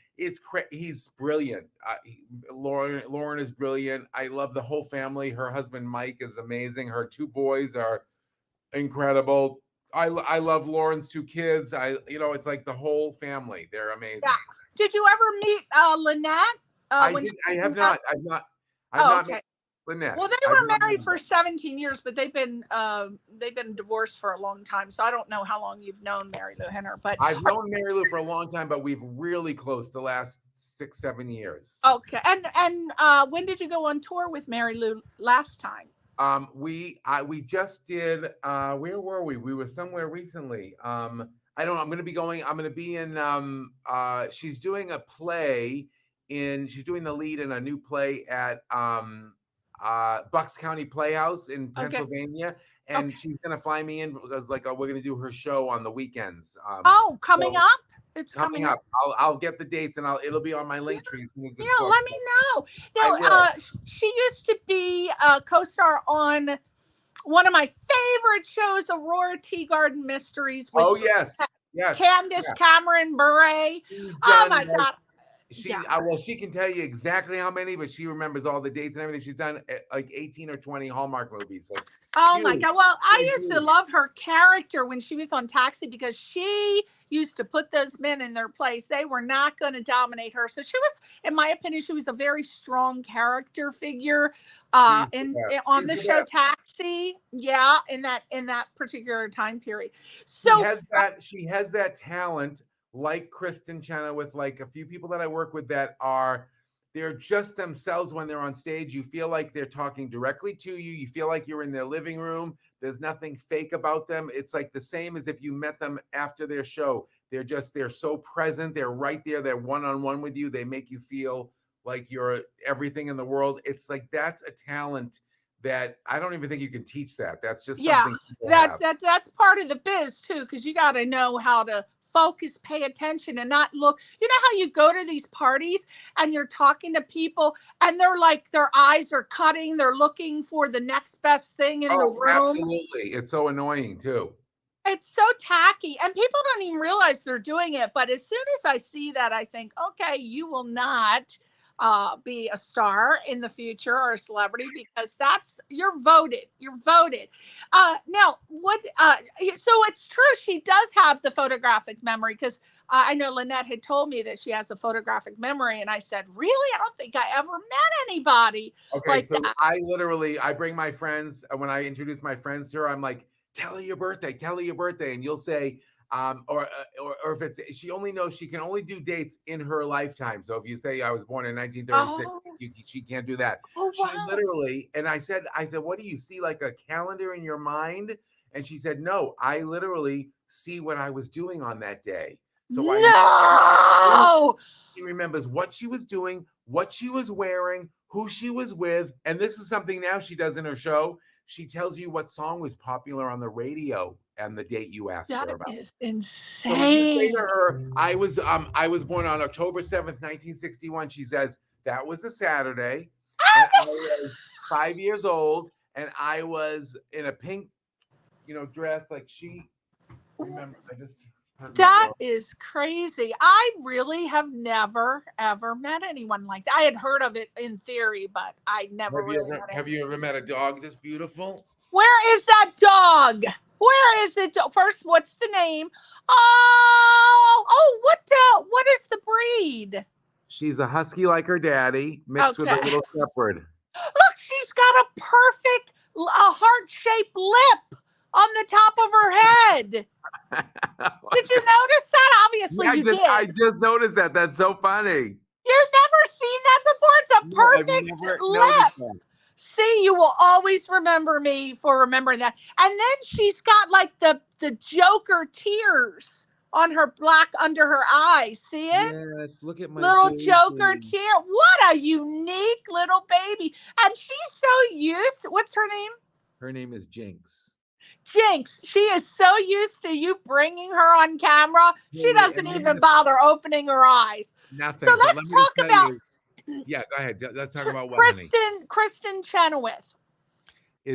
He's brilliant. Lauren is brilliant. I love the whole family. Her husband Mike is amazing. Her 2 boys are incredible. I love Lauren's 2 kids. It's like the whole family. They're amazing. Yeah. Did you ever meet Lynette? I have not. I've not met Lynette. Well, they were married for 17 years, but they've been divorced for a long time. So I don't know how long you've known Marilu Henner, but I've known Marilu for a long time, but we've really close the last 6-7 years. Okay, and when did you go on tour with Marilu last time? We just did. Where were we? We were somewhere recently. I don't know. I'm going to be in. She's doing a play she's doing the lead in a new play at Bucks County Playhouse in Pennsylvania, and she's gonna fly me in because we're gonna do her show on the weekends. Coming up. It's coming up. I'll get the dates and it'll be on my link tree. Let me know. Now, she used to be co-star on one of my favorite shows, Aurora Tea Garden Mysteries. With yes. Candace Cameron Bure. She's Oh done, my God. Well, she can tell you exactly how many, but she remembers all the dates and everything. She's done like 18 or 20 Hallmark movies. So oh my God. Well, I used to love her character when she was on Taxi because she used to put those men in their place. They were not going to dominate her. So she was, in my opinion, she was a very strong character figure on the show Taxi. Yeah, in that particular time period. So she has that talent. Like Kristin Chenoweth, like a few people that I work with they're just themselves when they're on stage. You feel like they're talking directly to you. You feel like you're in their living room. There's nothing fake about them. It's like the same as if you met them after their show. They're so present. They're right there. They're one-on-one with you. They make you feel like you're everything in the world. It's like, that's a talent that I don't even think you can teach that. That's just something. That's part of the biz too, because you got to know how to focus, pay attention, and not look. You know how you go to these parties and you're talking to people and they're like, their eyes are cutting, they're looking for the next best thing in the room. Absolutely. It's so annoying too. It's so tacky, and people don't even realize they're doing it. But as soon as I see that, I think, okay, you will not be a star in the future or a celebrity, because you're voted. Now what? So it's true. She does have the photographic memory, because I know Lynette had told me that she has a photographic memory, and I said, really? I don't think I ever met anybody like that. I bring my friends, when I introduce my friends to her, I'm like, tell her your birthday, and you'll say, or if she only knows she can only do dates in her lifetime. So if you say I was born in 1936, she can't do that. Oh, wow. She literally, and I said, what do you see, like a calendar in your mind? And she said, no, I literally see what I was doing on that day. So she remembers what she was doing, what she was wearing, who she was with. And this is something now she does in her show. She tells you what song was popular on the radio and the date you asked her about. That is insane. So when you say to her, I was born on October 7th, 1961, she says, that was a Saturday, and I was 5 years old, and I was in a pink, dress. Like, she remembers. That is crazy. I really have never, ever met anyone like that. I had heard of it in theory, but I never Have you ever met a dog this beautiful? Where is that dog? Where is it? First, what's the name? What is the breed? She's a husky like her daddy, mixed with a little shepherd. Look, she's got a perfect heart-shaped lip on the top of her head. Did you notice that? Obviously, you did. I just noticed that. That's so funny. You've never seen that before? It's a perfect lip. See, you will always remember me for remembering that. And then she's got like the Joker tears on her under her eyes. See it? Yes, look at my little baby. Joker tear. What a unique little baby. And she's so used. What's her name? Her name is Jinx. Jinx. She is so used to you bringing her on camera. She doesn't even bother opening her eyes. Nothing. So let's talk about. Yeah, go ahead. Let's talk about Kristin Chenoweth.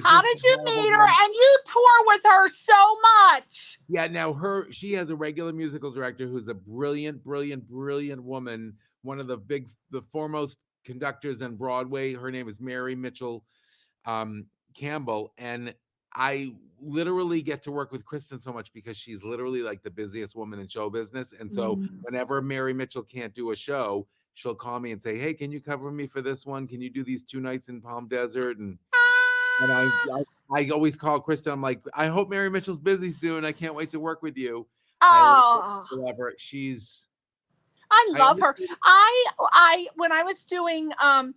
How did you meet her? And you tour with her so much. Yeah, now she has a regular musical director who's a brilliant woman. One of the foremost conductors on Broadway. Her name is Mary Mitchell Campbell. And I literally get to work with Kristin so much because she's literally like the busiest woman in show business. And so whenever Mary Mitchell can't do a show, she'll call me and say, hey, can you cover me for this one? Can you do these 2 nights in Palm Desert? And I always call Kristin. I'm like, I hope Mary Mitchell's busy soon. I can't wait to work with you. Oh, I love her. When I was doing, I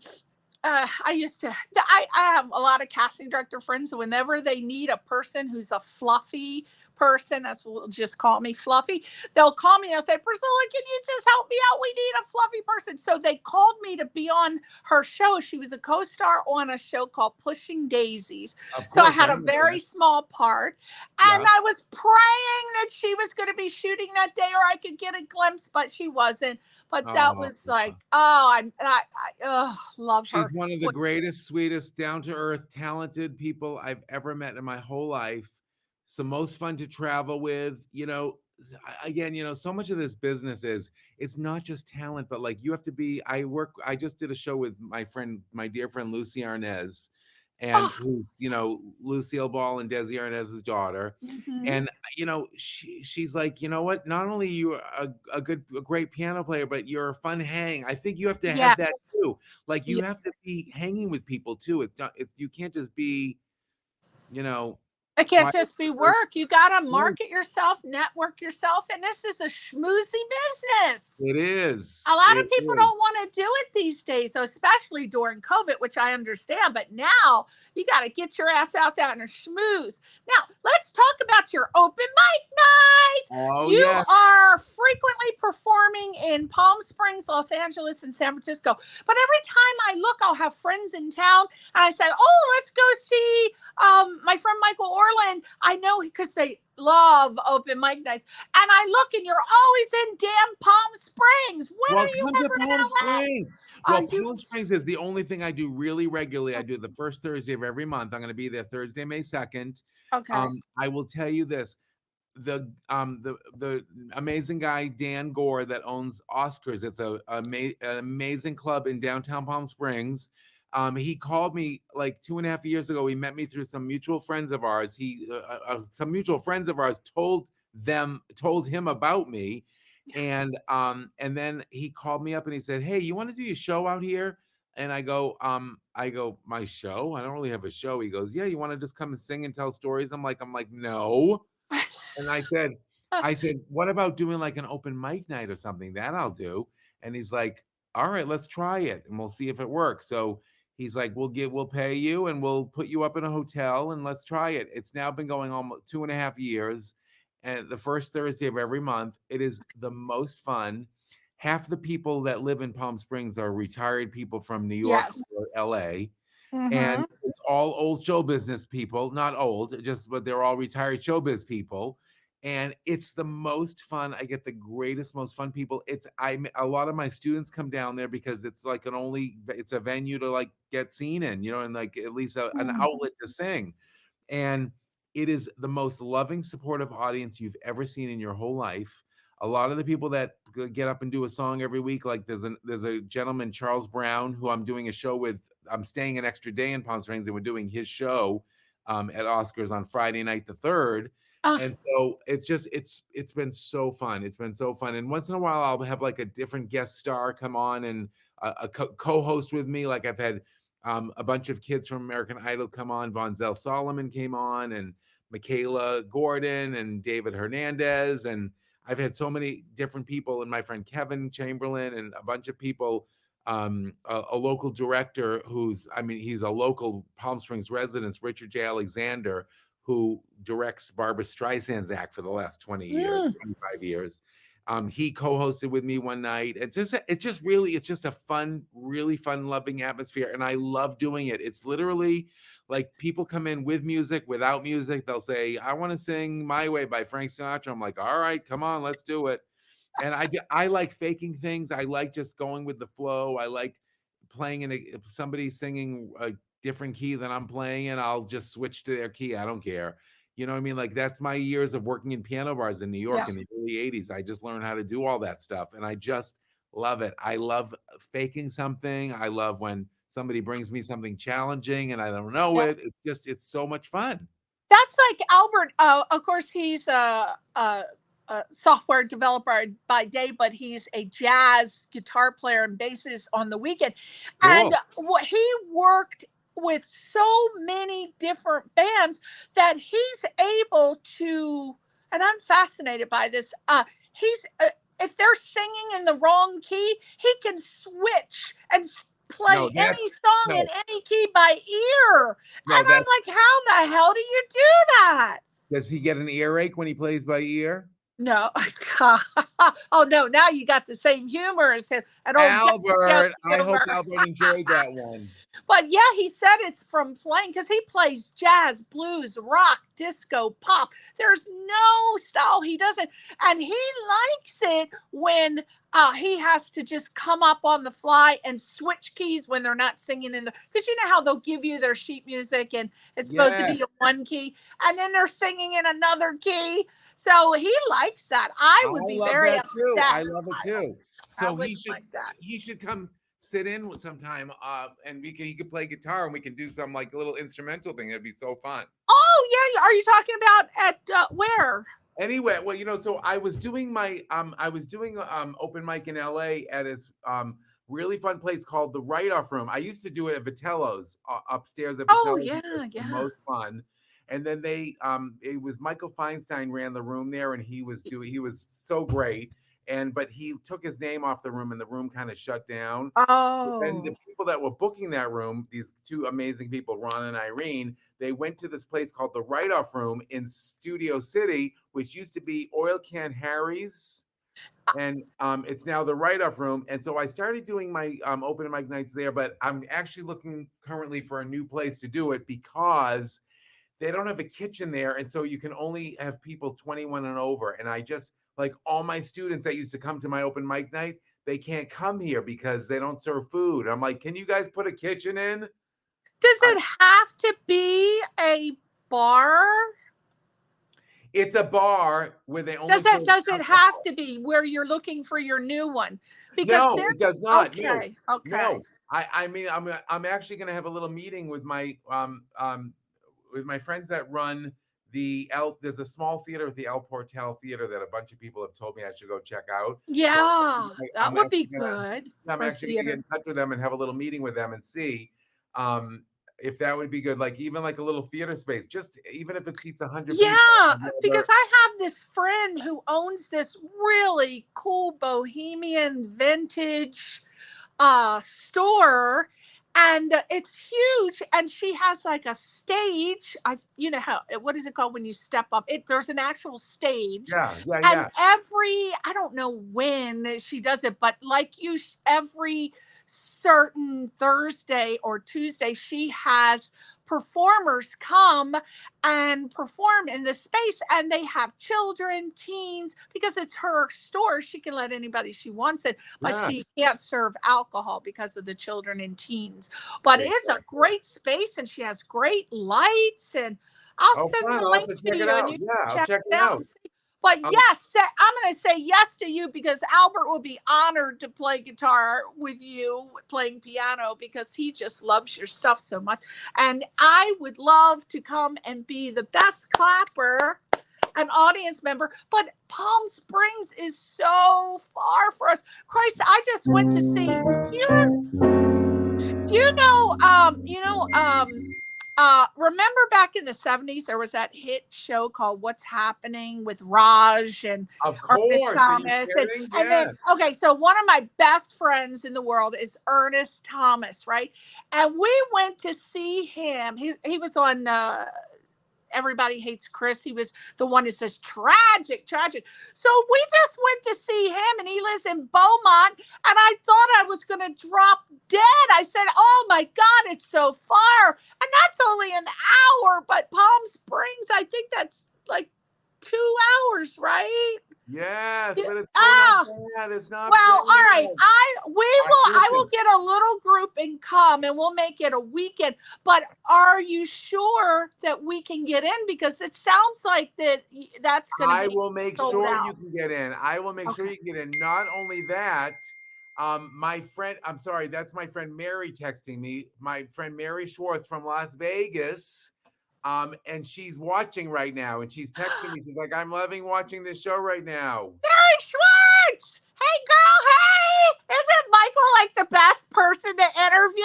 have a lot of casting director friends who, whenever they need a person who's a fluffy person, that's what we'll just call me fluffy, they'll call me and they'll say, Priscilla, can you just help me out? We need a fluffy person. So they called me to be on her show. She was a co-star on a show called Pushing Daisies. So I had a very small part, and I was praying that she was going to be shooting that day or I could get a glimpse, but she wasn't. But that was like, I love her. is one of the greatest, sweetest, down-to-earth, talented people I've ever met in my whole life. It's the most fun to travel with. Again, so much of this business it's not just talent, but like you have to be. I just did a show with my dear friend Lucy Arnaz, and who's Lucille Ball and Desi Arnaz's daughter. And she's like, you know what? Not only are you a great piano player, but you're a fun hang. I think you have to have that too. Like you have to be hanging with people too. You can't just be, it can't just be work. You got to market yourself, network yourself. And this is a schmoozy business. It is. A lot of people don't want to do it these days, especially during COVID, which I understand. But now you got to get your ass out there and schmooze. Now, let's talk about your open mic nights. You are frequently performing in Palm Springs, Los Angeles, and San Francisco. But every time I look, I'll have friends in town. And I say, let's go see my friend Michael Orland. I know because they love open mic nights. And I look, and you're always in damn Palm Springs. When are you ever in LA? Springs. Well, Palm Springs is the only thing I do really regularly. I do it the first Thursday of every month. I'm going to be there Thursday, May 2nd. Okay. I will tell you this. The amazing guy, Dan Gore, that owns Oscars. It's an amazing club in downtown Palm Springs. He called me like 2.5 years ago. He met me through some mutual friends of ours. Some mutual friends of ours told him about me. And then he called me up and he said, "Hey, you want to do your show out here?" And I go, "My show? I don't really have a show." He goes, "Yeah, you want to just come and sing and tell stories?" I'm like, "No." And I said, "What about doing like an open mic night or something? That I'll do." And he's like, "All right, let's try it and we'll see if it works." So he's like, we'll pay you and we'll put you up in a hotel and let's try it. It's now been going almost 2.5 years. And the first Thursday of every month, it is the most fun. Half the people that live in Palm Springs are retired people from New York or LA. And it's all old show business people, not old, but they're all retired showbiz people. And it's the most fun. I get the greatest, most fun people. A lot of my students come down there because it's like it's a venue to like get seen in, and like at least an outlet to sing. And it is the most loving, supportive audience you've ever seen in your whole life. A lot of the people that get up and do a song every week, like there's a gentleman, Charles Brown, who I'm doing a show with. I'm staying an extra day in Palm Springs and we're doing his show at Oscars on Friday night, the 3rd. And so it's been so fun. It's been so fun. And once in a while, I'll have like a different guest star come on and a co-host with me. Like I've had a bunch of kids from American Idol come on. Von Zell Solomon came on, and Michaela Gordon and David Hernandez. And I've had so many different people, and my friend Kevin Chamberlin and a bunch of people. A local director he's a local Palm Springs resident, Richard J. Alexander, who directs Barbra Streisand's act for the last 25 years. He co-hosted with me one night. It's just a fun, really fun, loving atmosphere. And I love doing it. It's literally like people come in with music, without music. They'll say, "I want to sing My Way by Frank Sinatra." I'm like, "All right, come on, let's do it." And I like faking things. I like just going with the flow. I like playing if somebody's singing a different key than I'm playing, and I'll just switch to their key. I don't care. You know what I mean? Like that's my years of working in piano bars in New York in the early 80s. I just learned how to do all that stuff. And I just love it. I love faking something. I love when somebody brings me something challenging and I don't know it. It's so much fun. That's like Albert. Of course, he's a software developer by day, but he's a jazz guitar player and bassist on the weekend. Cool. And he worked with so many different bands that he's able to, and I'm fascinated by this. If they're singing in the wrong key, he can switch and play any song in any key by ear. And I'm like, how the hell do you do that? Does he get an earache when he plays by ear? No. Oh, no. Now you got the same humor as him. Albert. I hope Albert enjoyed that one. But yeah, he said it's from playing because he plays jazz, blues, rock, disco, pop. There's no style he doesn't. And he likes it when he has to just come up on the fly and switch keys when they're not singing in the, because you know how they'll give you their sheet music and it's supposed to be in one key and then they're singing in another key. So he likes that. I would be very upset. Too. I love it too. So he should come sit in with sometime and he could play guitar and we can do some like a little instrumental thing. It'd be so fun. Oh yeah, are you talking about at where? Anyway, well, so I was doing my open mic in LA at this really fun place called the Write-Off Room. I used to do it at Vitello's upstairs at Vitello's. Oh yeah, the most fun. And then it was Michael Feinstein ran the room there, and he was so great. But he took his name off the room, and the room kind of shut down. Oh. And the people that were booking that room, these two amazing people, Ron and Irene, they went to this place called the Write-Off Room in Studio City, which used to be Oil Can Harry's. And it's now the Write-Off Room. And so I started doing my open mic nights there, but I'm actually looking currently for a new place to do it because they don't have a kitchen there. And so you can only have people 21 and over. And I just, like all my students that used to come to my open mic night, they can't come here because they don't serve food. I'm like, can you guys put a kitchen in? Does it have to be a bar? It's a bar where they only. Does it have to be where you're looking for your new one? Because no, it does not. Okay. No. Okay. No. I mean, I'm actually going to have a little meeting with my friends that run there's a small theater at the El Portal Theater that a bunch of people have told me I should go check out. Yeah, that would be good. I'm actually going to get in touch with them and have a little meeting with them and see if that would be good. Like even like a little theater space, just even if it seats 100 people. Yeah, because I have this friend who owns this really cool bohemian vintage store. And it's huge, and she has like a stage. You know what is it called when you step up? There's an actual stage. Yeah. And I don't know when she does it, but like every certain Thursday or Tuesday, she has performers come and perform in the space, and they have children, teens, because it's her store. She can let anybody she wants it, but she can't serve alcohol because of the children and teens. But it's a great space, and she has great lights, and I'll send the link to you, and you can check it out. But yes, I'm going to say yes to you because Albert will be honored to play guitar with you, playing piano, because he just loves your stuff so much. And I would love to come and be the best clapper, an audience member. But Palm Springs is so far for us. Christ, I just went to see. Remember back in the 70s, there was that hit show called What's Happening with Raj and Ernest Thomas. And then, so one of my best friends in the world is Ernest Thomas, right? And we went to see him. He was on Everybody Hates Chris. He was the one that says tragic. So we just went to see him, and he lives in Beaumont, and I thought I was going to drop dead. I said, oh my God, it's so far. And that's only an hour, but Palm Springs, I think that's like 2 hours, right? Yes, but it's not bad. It's not well, bad. All right. I will get a little group and come, and we'll make it a weekend. But are you sure that we can get in? Because it sounds like that's going to be. I will make sure out. You can get in. I will make sure you can get in. Not only that, my friend, I'm sorry, that's my friend Mary texting me. My friend Mary Schwartz from Las Vegas. And she's watching right now, and she's texting me. She's like, I'm loving watching this show right now. Mary Schwartz! Hey, girl, hey! Isn't Michael like the best person to interview?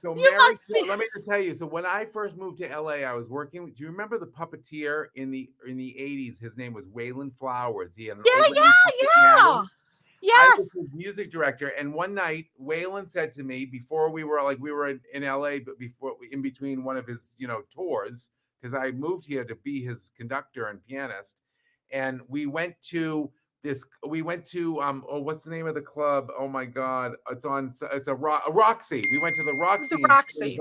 So Mary, let me just tell you. So when I first moved to LA, I was working. Do you remember the puppeteer in the 80s? His name was Waylon Flowers. He had an yeah. Yes. I was his music director, and one night Waylon said to me before we were in LA, but in between one of his tours, because I moved here to be his conductor and pianist, and we went to we went to what's the name of the club? Oh my God, it's a Roxy. We went to the Roxy, The Roxy.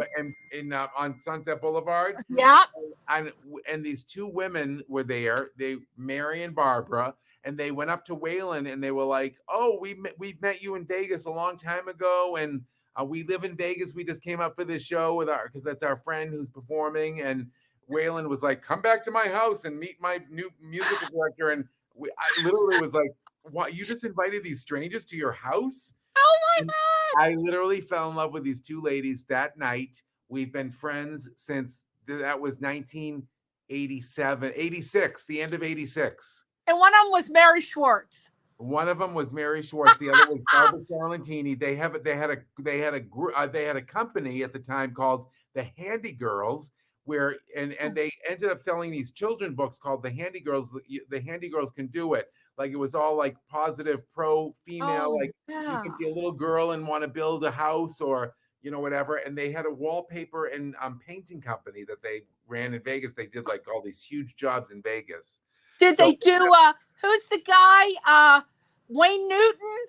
in on Sunset Boulevard. Yeah. And these two women were there. Mary and Barbara, and they went up to Wayan and they were like, "Oh, we met you in Vegas a long time ago, and we live in Vegas. We just came up for this show because that's our friend who's performing." And Wayan was like, "Come back to my house and meet my new musical director." And I literally was like, "What? You just invited these strangers to your house?" Oh my And God. I literally fell in love with these two ladies that night. We've been friends since that was 1987, 86, the end of 86. And one of them was Mary Schwartz. One of them was Mary Schwartz. The other was Barbara Salentini. They had a company at the time called the Handy Girls, where and they ended up selling these children books called the Handy Girls. The Handy Girls Can Do It. Like it was all like positive, pro female. Like you could be a little girl and want to build a house or whatever. And they had a wallpaper and painting company that they ran in Vegas. They did like all these huge jobs in Vegas. Did they do who's the guy? Wayne Newton?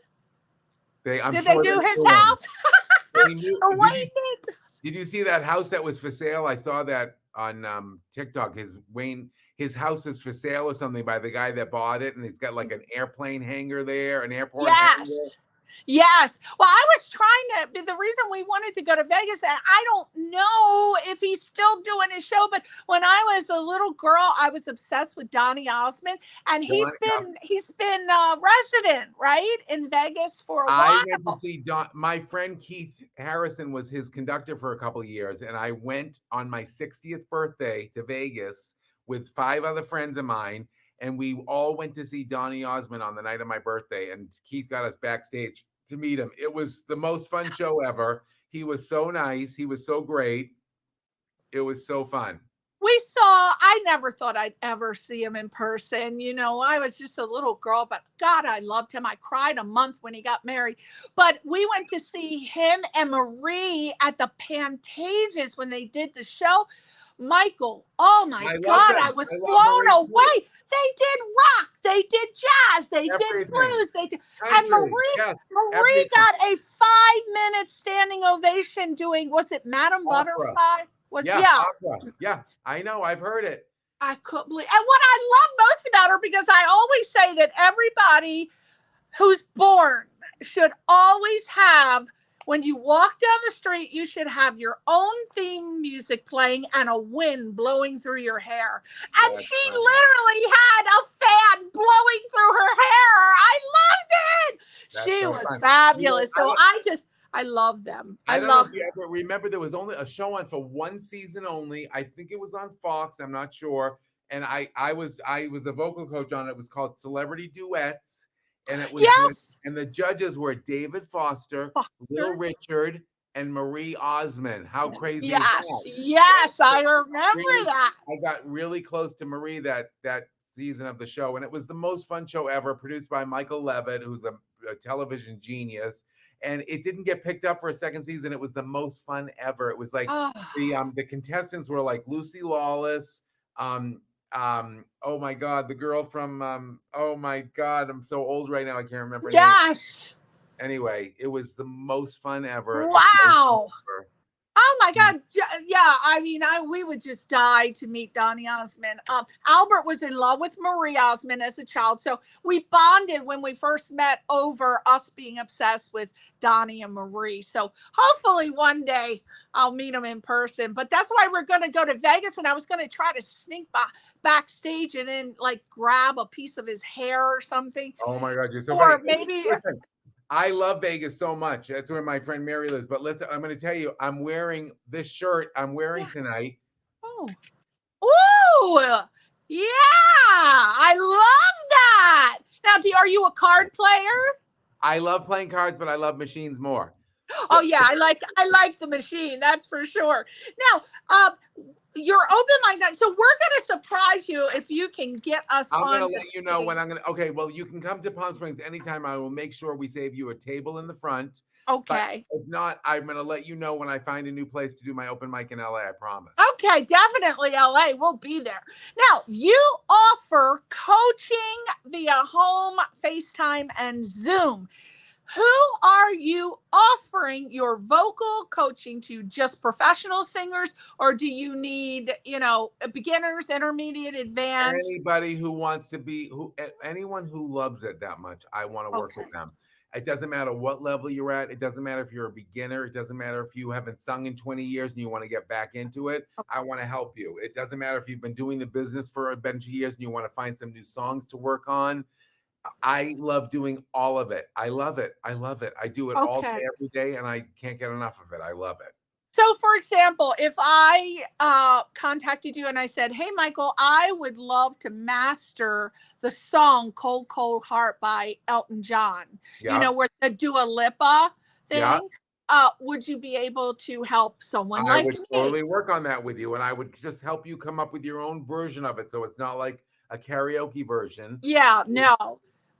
Did they do his house? Did you see that house that was for sale? I saw that on TikTok. His house is for sale or something by the guy that bought it, and he's got like an airplane hangar there, an airport hangar. Yes. Well, I was trying to, the reason we wanted to go to Vegas, and I don't know if he's still doing his show, but when I was a little girl, I was obsessed with Donny Osmond, and he's been resident, right, in Vegas for a while. I went to see my friend Keith Harrison was his conductor for a couple of years, and I went on my 60th birthday to Vegas with 5 other friends of mine. And we all went to see Donny Osmond on the night of my birthday, and Keith got us backstage to meet him. It was the most fun show ever. He was so nice. He was so great. It was so fun. I never thought I'd ever see him in person. I was just a little girl, but God, I loved him. I cried a month when he got married. But we went to see him and Marie at the Pantages when they did the show. Michael, oh my God, I was blown away. They did rock, they did jazz, they did blues, they did, and Marie got a 5-minute standing ovation doing, was it Madame Butterfly? Opera. Yeah, I know, I've heard it. I couldn't believe, and what I love most about her, because I always say that everybody who's born should always have, when you walk down the street, you should have your own theme music playing and a wind blowing through your hair. And she literally had a fan blowing through her hair. I loved it. She was fabulous. So I love them. I don't know if you ever remember there was only a show on for one season only. I think it was on Fox. I'm not sure. And I was a vocal coach on it. It was called Celebrity Duets. And it was and the judges were David Foster, Little Richard, and Marie Osmond. How crazy is that? Yes, I remember that. I got really close to Marie that season of the show, and it was the most fun show ever, produced by Michael Levitt, who's a television genius. And it didn't get picked up for a second season. It was the most fun ever. It was like the contestants were like Lucy Lawless, oh my God, the girl from oh my God, I'm so old right now, I can't remember. Yes. Anyway, it was the most fun ever. Wow. Oh my God. Yeah. I mean, we would just die to meet Donny Osmond. Albert was in love with Marie Osmond as a child. So we bonded when we first met over us being obsessed with Donny and Marie. So hopefully one day I'll meet them in person. But that's why we're going to go to Vegas. And I was going to try to sneak backstage and then like grab a piece of his hair or something. Oh my God. You're so or funny. maybe. Listen. I love Vegas so much. That's where my friend Mary lives. But listen, I'm going to tell you, I'm wearing this shirt I'm wearing tonight. Oh, yeah. I love that. Now, are you a card player? I love playing cards, but I love machines more. Oh yeah, I like the machine. That's for sure. Now, you're open like that, so we're gonna surprise you if you can get us. I'm gonna let you know when I'm gonna. Okay, well, you can come to Palm Springs anytime. I will make sure we save you a table in the front. Okay. But if not, I'm going to let you know when I find a new place to do my open mic in LA, I promise. Okay, definitely LA. We'll be there. Now, you offer coaching via home, FaceTime, and Zoom. Who are you offering your vocal coaching to? Just professional singers, or do you need, beginners, intermediate, advanced? Anybody who wants to be, anyone who loves it that much, I want to work with them. It doesn't matter what level you're at. It doesn't matter if you're a beginner. It doesn't matter if you haven't sung in 20 years and you want to get back into it. I want to help you. It doesn't matter if you've been doing the business for a bunch of years and you want to find some new songs to work on. I love doing all of it. I love it. I love it. I do it all day, every day, and I can't get enough of it. I love it. So, for example, if I contacted you and I said, hey, Michael, I would love to master the song Cold, Cold Heart by Elton John, where the Dua Lipa thing, would you be able to help someone like me? I would totally work on that with you, and I would just help you come up with your own version of it, so it's not like a karaoke version. Yeah, no.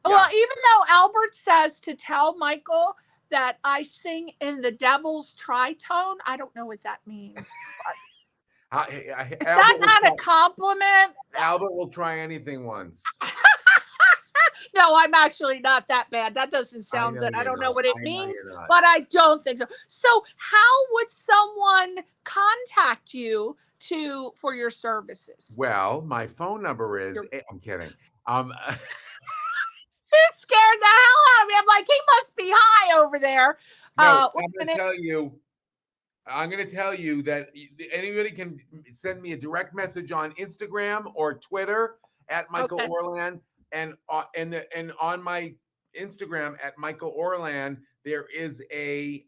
Well, even though Albert says to tell Michael that I sing in the devil's tritone. I don't know what that means. Is that not a compliment? Albert will try anything once. No, I'm actually not that bad. That doesn't sound good. I don't know what it means, but I don't think so. So how would someone contact you for your services? Well, my phone number is, I'm kidding. You scared the hell out of me. I'm like, he must be high over there. No, I'm going to tell you that anybody can send me a direct message on Instagram or Twitter at Michael Orland, and on my Instagram at Michael Orland, there is a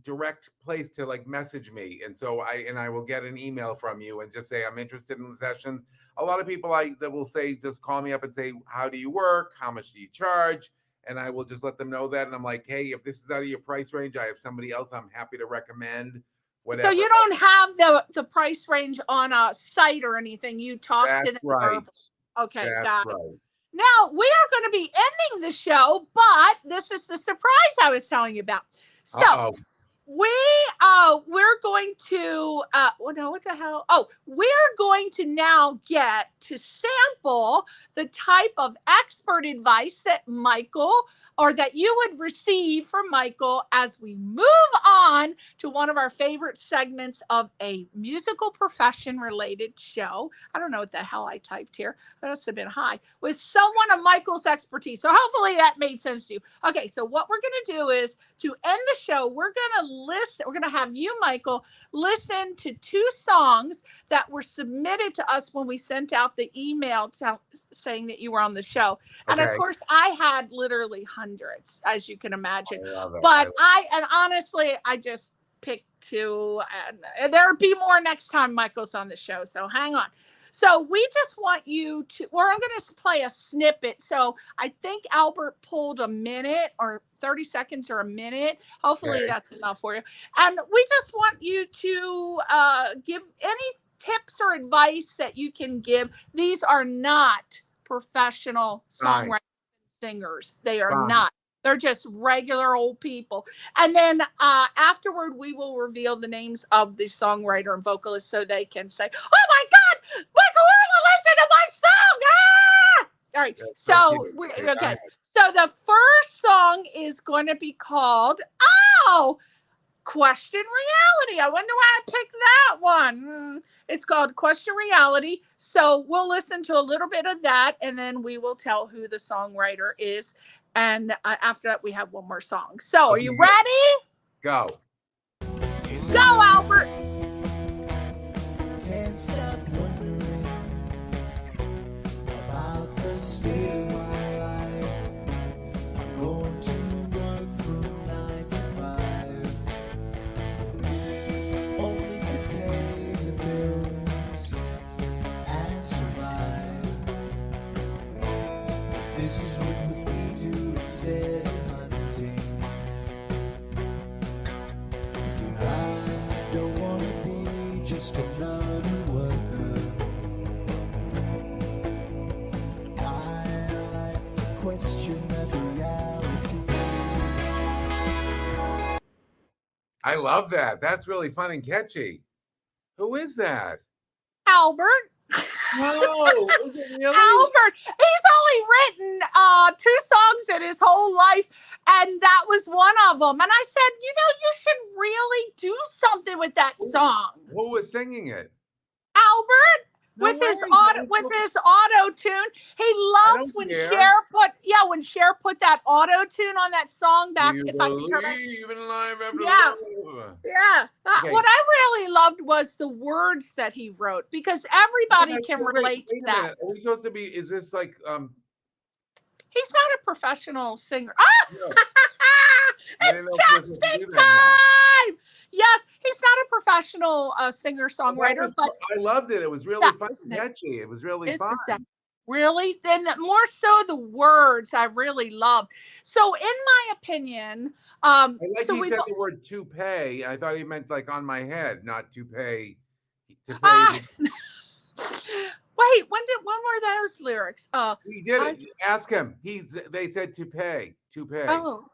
direct place to like message me, and so I will get an email from you and just say I'm interested in the sessions. A lot of people that will say, just call me up and say, how do you work? How much do you charge? And I will just let them know that. And I'm like, hey, if this is out of your price range, I have somebody else I'm happy to recommend. Whatever. So you don't have the price range on a site or anything. You talk to them. Right. Okay, That's got right. it. Now, we are going to be ending the show, but this is the surprise I was telling you about. So we're going to what the hell? Oh, we're going to now get to sample the type of expert advice that you would receive from Michael as we move on to one of our favorite segments of a musical profession related show. I don't know what the hell I typed here. That must have been high. With someone of Michael's expertise. So hopefully that made sense to you. Okay, so what we're going to do is to end the show, we're going to have you, Michael, listen to 2 songs that were submitted to us when we sent out the email saying that you were on the show. And of course, I had literally hundreds, as you can imagine. But honestly, I just picked 2, and there'll be more next time Michael's on the show. So hang on. So we just want you to, I'm going to play a snippet. So I think Albert pulled a minute or 30 seconds or a minute. Hopefully that's enough for you. And we just want you to give any tips or advice that you can give. These are not professional songwriters and singers. They are not. They're just regular old people. And then afterward, we will reveal the names of the songwriter and vocalist so they can say, oh my God, Michael, listen to my song. Ah! All right. So, So the first song is going to be called, Question Reality. I wonder why I picked that one. It's called Question Reality. So we'll listen to a little bit of that, and then we will tell who the songwriter is. And after that, we have one more song. So are you ready? Go. Go, Albert. Can't stop wondering about the state of my life. I'm going to work from 9 to 5, only to pay the bills and survive. This is what we do instead of hunting. I don't want to be just another worker. I like to question that reality. I love that. That's really fun and catchy. Who is that? Albert. No, is it really? Albert. He's only written 2 songs in his whole life, and that was one of them. And I said, you should really do something with that song. Who was singing it? Albert. No With his way. auto tune, he loves when Cher put that auto tune on that song back. You If I can turn back. believe in life after Yeah. love. Yeah. Okay. What I really loved was the words that he wrote, because everybody can relate to Wait a that. minute. Are we supposed to be? Is this like He's not a professional singer. No. I didn't It's know if you were supposed to chapstick do that time. Yes, he's not a professional singer-songwriter, but I loved it. It was really That fun was and it. catchy. It was really It's fun. really, then more so the words I really loved. So in my opinion, I like so he we said bo- the word toupee. I thought he meant like on my head, not toupee. Ah, wait, when were those lyrics? He did it. Ask him. They said toupee. Toupee. Oh,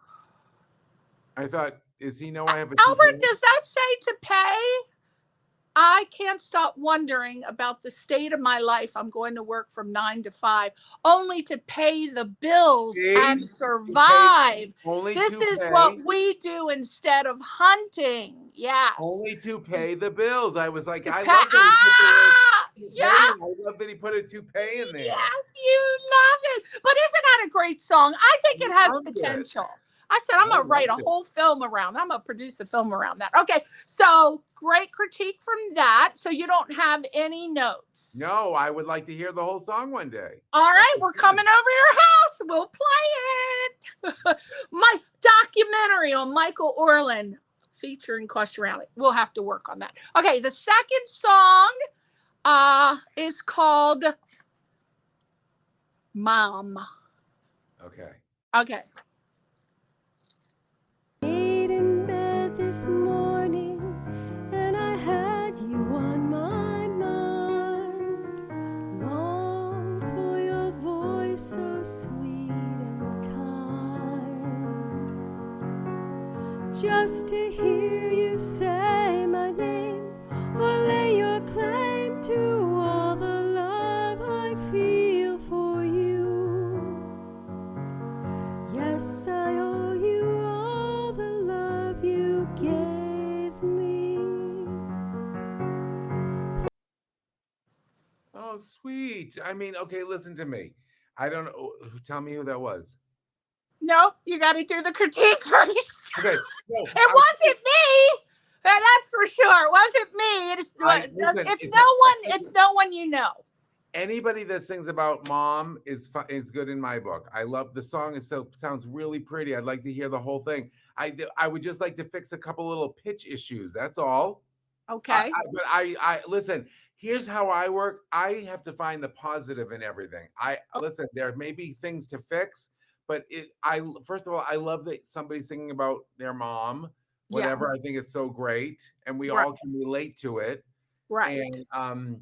I thought, is he know I have a Albert, toupee? does that say to pay? I can't stop wondering about the state of my life. I'm going to work from 9 to 5, only to pay the bills See? and survive. Only This toupee. is what we do instead of hunting. Yes. Only to pay the bills. I was like, I pay- love that he put the word yeah. toupee. I love that he put a toupee in there. Yes, you love it. But isn't that a great song? I think it has loved it. potential. I said, I'm going to write a whole film around. I'm going to produce a film around that. Okay. So great critique from that. So you don't have any notes. No, I would like to hear the whole song one day. All right. We're coming over your house. We'll play it. My documentary on Michael Orland featuring Question Reality. We'll have to work on that. Okay. The second song is called Mom. Okay. Okay. Laid in bed this morning, and I had you on my mind. Longed for your voice so sweet and kind. Just to hear you say my name, or lay your claim to all the love I feel for you. Yes, I owe you all the love you gave me. Oh, sweet. I mean, okay, listen to me. I don't know. Tell me who that was. Nope, you got to do the critique first. Okay. No, It wasn't me. That's for sure. It wasn't me. Listen, It's no one you know. Anybody that sings about mom is good in my book. I love the song. Sounds really pretty. I'd like to hear the whole thing. I would just like to fix a couple little pitch issues. That's all. Okay. But I listen. Here's how I work. I have to find the positive in everything. Listen. There may be things to fix, but first of all, I love that somebody's singing about their mom. Whatever. I think it's so great, and we all can relate to it. Right. And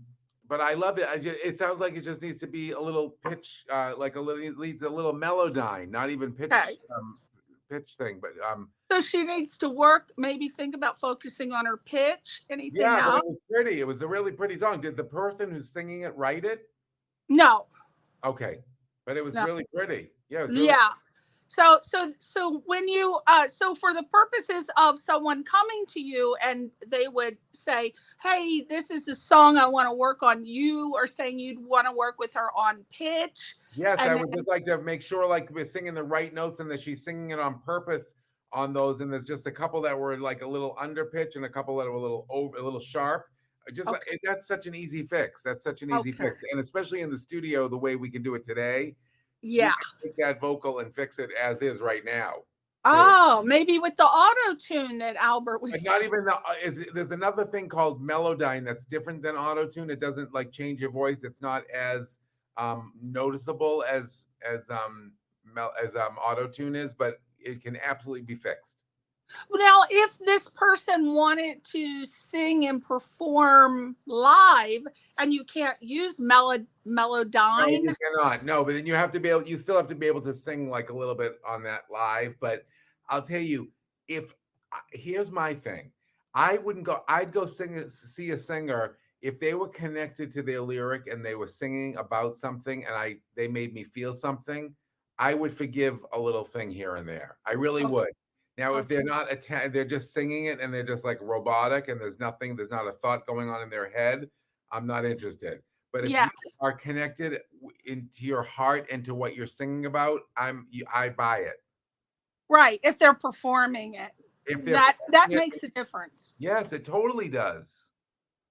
but I love it. It sounds like it just needs to be a little pitch, it needs a little melodyne, not even pitch, pitch thing. But so she needs to work. Maybe think about focusing on her pitch. Anything yeah, else? but it was pretty. It was a really pretty song. Did the person who's singing it write it? No. Okay, but it was really pretty. Yeah. It was Yeah. So when you so for the purposes of someone coming to you and they would say, hey, this is a song I want to work on, you are saying you'd want to work with her on pitch. Yes, I would just like to make sure like we're singing the right notes and that she's singing it on purpose on those. And there's just a couple that were like a little under pitch and a couple that were a little sharp. That's such an easy fix. That's such an easy fix. And especially in the studio, the way we can do it today. Yeah. Take that vocal and fix it as is right now. Oh, maybe with the auto tune that Albert was. But not even there's another thing called melodyne that's different than auto tune. It doesn't like change your voice. It's not as noticeable as auto tune is, but it can absolutely be fixed. Now, if this person wanted to sing and perform live, and you can't use melodyne, no, you cannot. No, but then you still have to be able to sing like a little bit on that live. But I'll tell you, if Here's my thing. I'd go see a singer if they were connected to their lyric and they were singing about something and they made me feel something. I would forgive a little thing here and there. I really Okay. would. Now, if Okay. they're not they're just singing it and they're just like robotic and there's not a thought going on in their head, I'm not interested. But if you Yes. are connected into your heart and to what you're singing about, I buy it. Right. If they're performing it, If they're that performing it, makes a difference. yes, it totally does.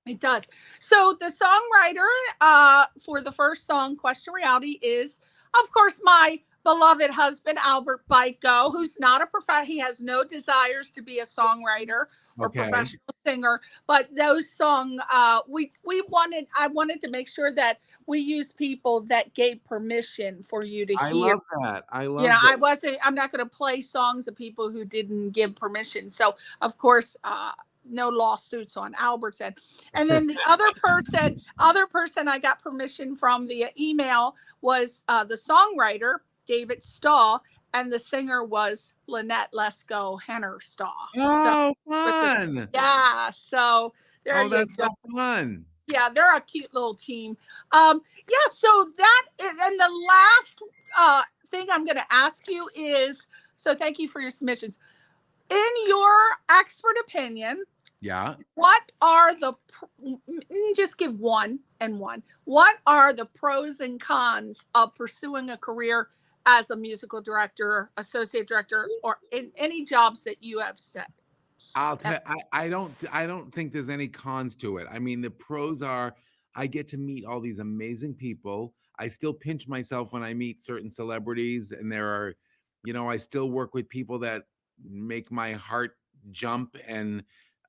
It does. So the songwriter for the first song, Question Reality, is, of course, my beloved husband, Albert Biko, who's not a he has no desires to be a songwriter or Okay. professional singer. But those songs, I wanted to make sure that we use people that gave permission for you to I hear. love that. I love You know, that. I'm not going to play songs of people who didn't give permission. So, of course, no lawsuits on Albert's end. And then the other person I got permission from via email was the songwriter, David Stahl, and the singer was Lynette Lesko Henner Stahl. Oh, fun. Yeah. So there you That's go. so fun. Yeah, they're a cute little team. Yeah, so that is, and the last thing I'm going to ask you is, so thank you for your submissions. In your expert opinion, Yeah. what are just give one and one. What are the pros and cons of pursuing a career as a musical director, associate director, or in any jobs that you have set? I'll tell. I don't think there's any cons to it. I mean, the pros are I get to meet all these amazing people. I still pinch myself when I meet certain celebrities, and there are, I still work with people that make my heart jump, and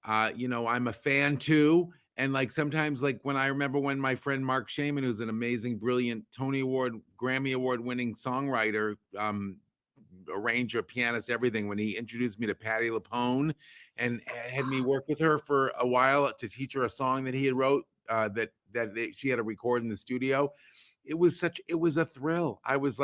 I'm a fan too. And like sometimes, like when I remember when my friend Mark Shaman, who's an amazing, brilliant Tony Award, Grammy Award winning songwriter, arranger, pianist, everything, when he introduced me to Patti LuPone and had me work with her for a while to teach her a song that he had wrote she had to record in the studio. It was a thrill. I was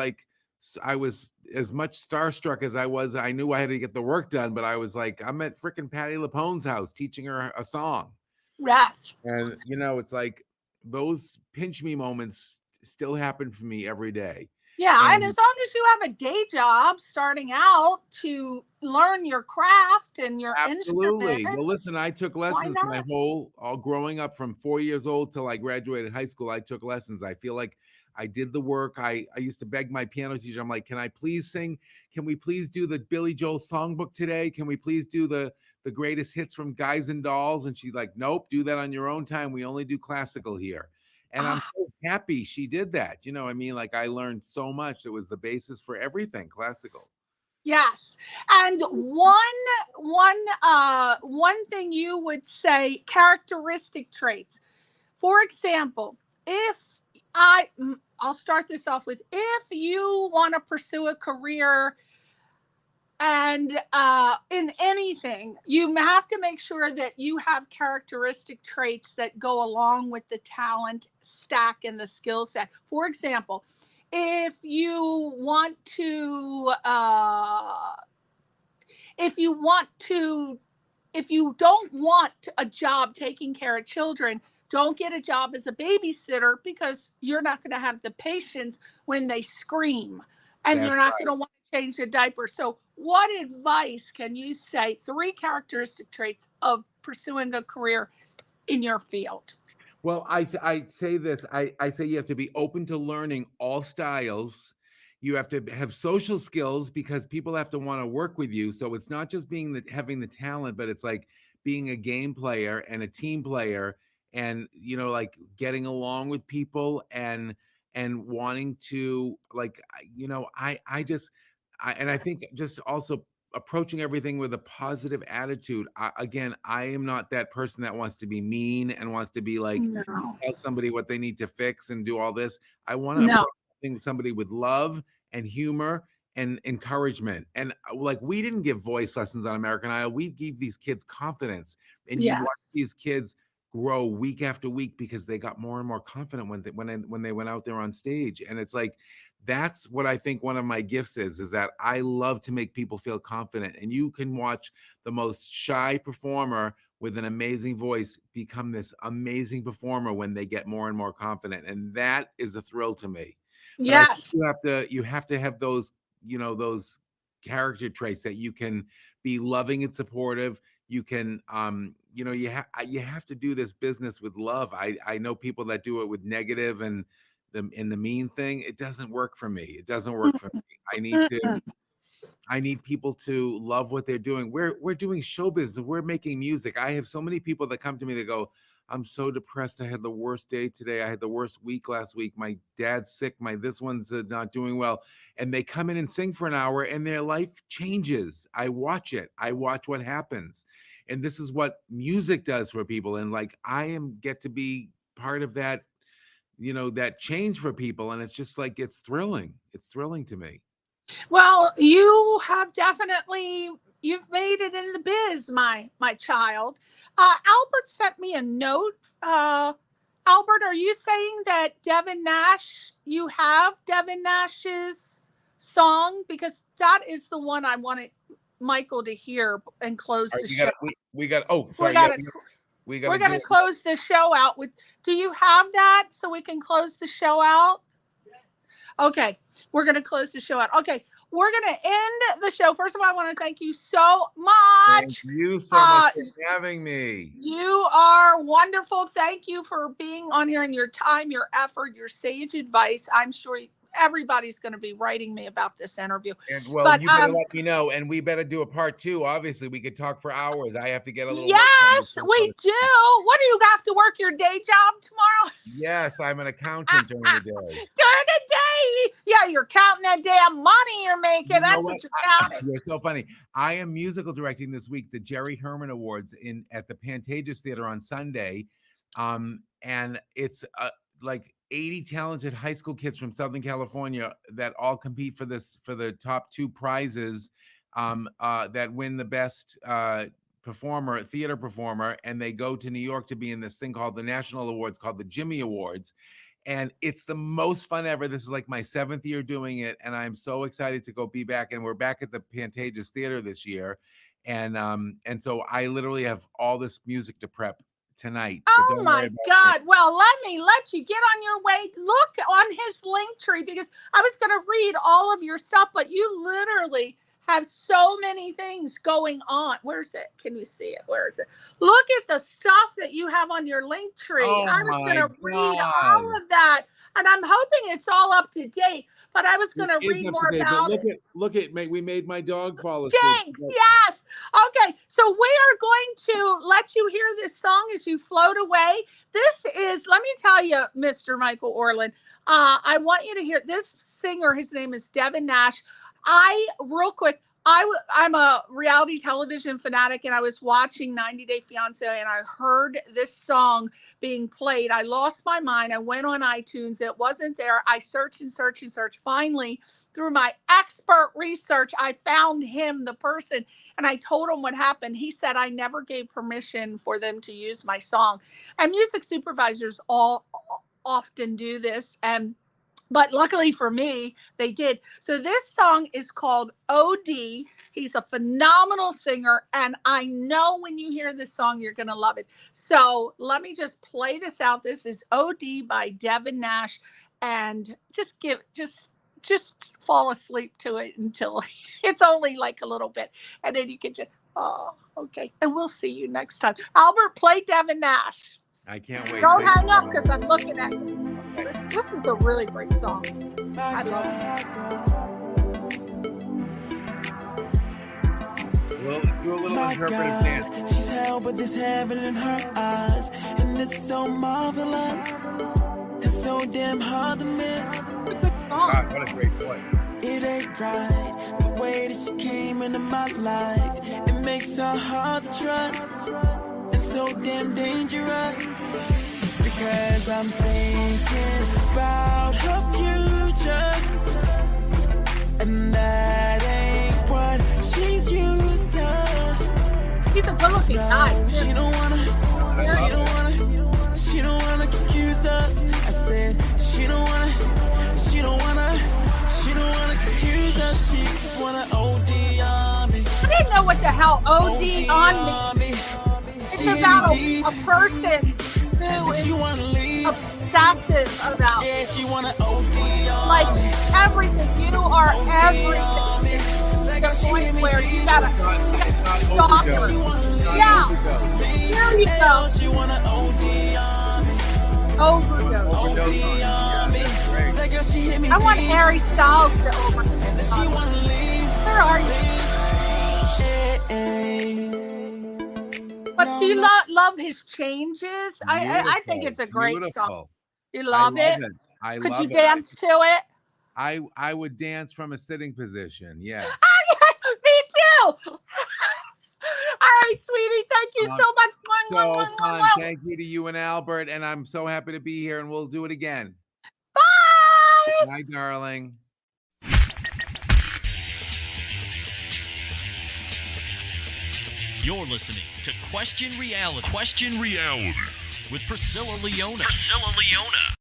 as much starstruck as I was. I knew I had to get the work done, but I was like, I'm at freaking Patti LuPone's house teaching her a song. Yes. And it's like those pinch me moments still happen for me every day. Yeah, and as long as you have a day job starting out to learn your craft and your Absolutely. instrument. Well, listen, I took lessons my all growing up from 4 years old till I graduated high school. I took lessons. I feel like I did the work. I used to beg my piano teacher. I'm like, can I please sing? Can we please do the Billy Joel songbook today? Can we please do the greatest hits from Guys and Dolls? And she's like, nope, do that on your own time. We only do classical here. And I'm so happy she did that. I mean, like I learned so much. It was the basis for everything classical. Yes. And one thing you would say, characteristic traits. For example, I'll start this off with, if you want to pursue a career and in anything, you have to make sure that you have characteristic traits that go along with the talent stack and the skill set. For example, if you don't want a job taking care of children, don't get a job as a babysitter, because you're not going to have the patience when they scream, and you're not going to want to change the diaper. So what advice can you say, 3 characteristic traits of pursuing a career in your field? Well, I say this. I say you have to be open to learning all styles. You have to have social skills, because people have to want to work with you. So it's not just having the talent, but it's like being a game player and a team player, and like getting along with people and wanting to, like, I think just also approaching everything with a positive attitude. I am not that person that wants to be mean and wants to be like, tell somebody what they need to fix and do all this. I want to approach somebody with love and humor and encouragement. And like, we didn't give voice lessons on American Idol. We gave these kids confidence, and you watch these kids grow week after week because they got more and more confident when they went out there on stage. And it's like, That's what I think one of my gifts is that I love to make people feel confident. And you can watch the most shy performer with an amazing voice become this amazing performer when they get more and more confident. And that is a thrill to me. But Yes. you have to have those, those character traits that you can be loving and supportive. You can, you have to do this business with love. I know people that do it with negative and the mean thing. It doesn't work for me. It doesn't work for me. I need people to love what they're doing. We're doing show business. We're making music. I have so many people that come to me that go, I'm so depressed. I had the worst day today. I had the worst week last week. My dad's sick. This one's not doing well. And they come in and sing for an hour and their life changes. I watch it. I watch what happens. And this is what music does for people. And I get to be part of that, that change for people. And it's just it's thrilling. It's thrilling to me. Well, you have definitely, you've made it in the biz, my child. Albert sent me a note. Albert, are you saying that Devin Nash, you have Devin Nash's song? Because that is the one I wanted Michael to hear and close the show. We're going to close the show out with, do you have that so we can close the show out? Okay, we're going to close the show out. Okay, we're going to end the show. First of all, I want to thank you so much. Thank you so much for having me. You are wonderful. Thank you for being on here and your time, your effort, your sage advice. I'm sure everybody's going to be writing me about this interview. And you better let me know, and we better do a part 2. Obviously, we could talk for hours. I have to get a little. Yes, we do. What do you have to work your day job tomorrow? Yes, I'm an accountant during the day. During the day, yeah, you're counting that damn money you're making. That's what you're counting. You're so funny. I am musical directing this week the Jerry Herman Awards at the Pantages Theater on Sunday, and it's 80 talented high school kids from Southern California that all compete for the top 2 prizes that win the best theater performer, and they go to New York to be in this thing called the National Awards called the Jimmy Awards. And it's the most fun ever. This is my 7th year doing it, and I'm so excited to go be back. And we're back at the Pantages Theater this year, and so I literally have all this music to prep tonight. Oh my God. Well, let you get on your way. Look on his link tree, because I was going to read all of your stuff, but you literally have so many things going on. Where's it? Can you see it? Where is it? Look at the stuff that you have on your link tree. I was going to read all of that, and I'm hoping it's all up to date, but I was going to read more about it. Look at, we made my dog fall asleep. Jinx, yes. Okay, so we are going to let you hear this song as you float away. This is, let me tell you, Mr. Michael Orland, I want you to hear this singer. His name is Devin Nash. Real quick, I'm a reality television fanatic, and I was watching 90 Day Fiance, and I heard this song being played. I lost my mind. I went on iTunes. It wasn't there. I searched and searched and searched. Finally, through my expert research, I found him, the person, and I told him what happened. He said, I never gave permission for them to use my song. And music supervisors often do this, but luckily for me, they did. So this song is called OD. He's a phenomenal singer, and I know when you hear this song, you're going to love it. So let me just play this out. This is OD by Devin Nash, and just fall asleep to it until it's only a little bit, and then you can just, okay. And we'll see you next time. Albert, play Devin Nash. I can't wait. Don't hang up, because I'm looking at you. This is a really great song. I love it. We'll do a little interpretive dance. She's held with this heaven in her eyes, and it's so marvelous and so damn hard to miss. It's a good song. God, what a great voice. It ain't right the way that she came into my life. It makes her hard to trust and so damn dangerous. Because I'm thinking about her future, and that ain't what she's used to. He's a good-looking guy. She don't wanna confuse us. I said she don't wanna what the hell OD on me. It's about a person who is obsessive about like everything. You are everything. To the point where you gotta stalk her. Yeah. Here you go. Overdose. I want Harry Styles to overdose. Where are you? But do you love his changes? I think it's a great song. You love it? Could you dance to it? I would dance from a sitting position. Yes. Me too. All right, sweetie. Thank you so much. So fun. Thank you to you and Albert, and I'm so happy to be here, and we'll do it again. Bye. Bye, darling. You're listening to Question Reality. Question Reality with Priscilla Leona. Priscilla Leona.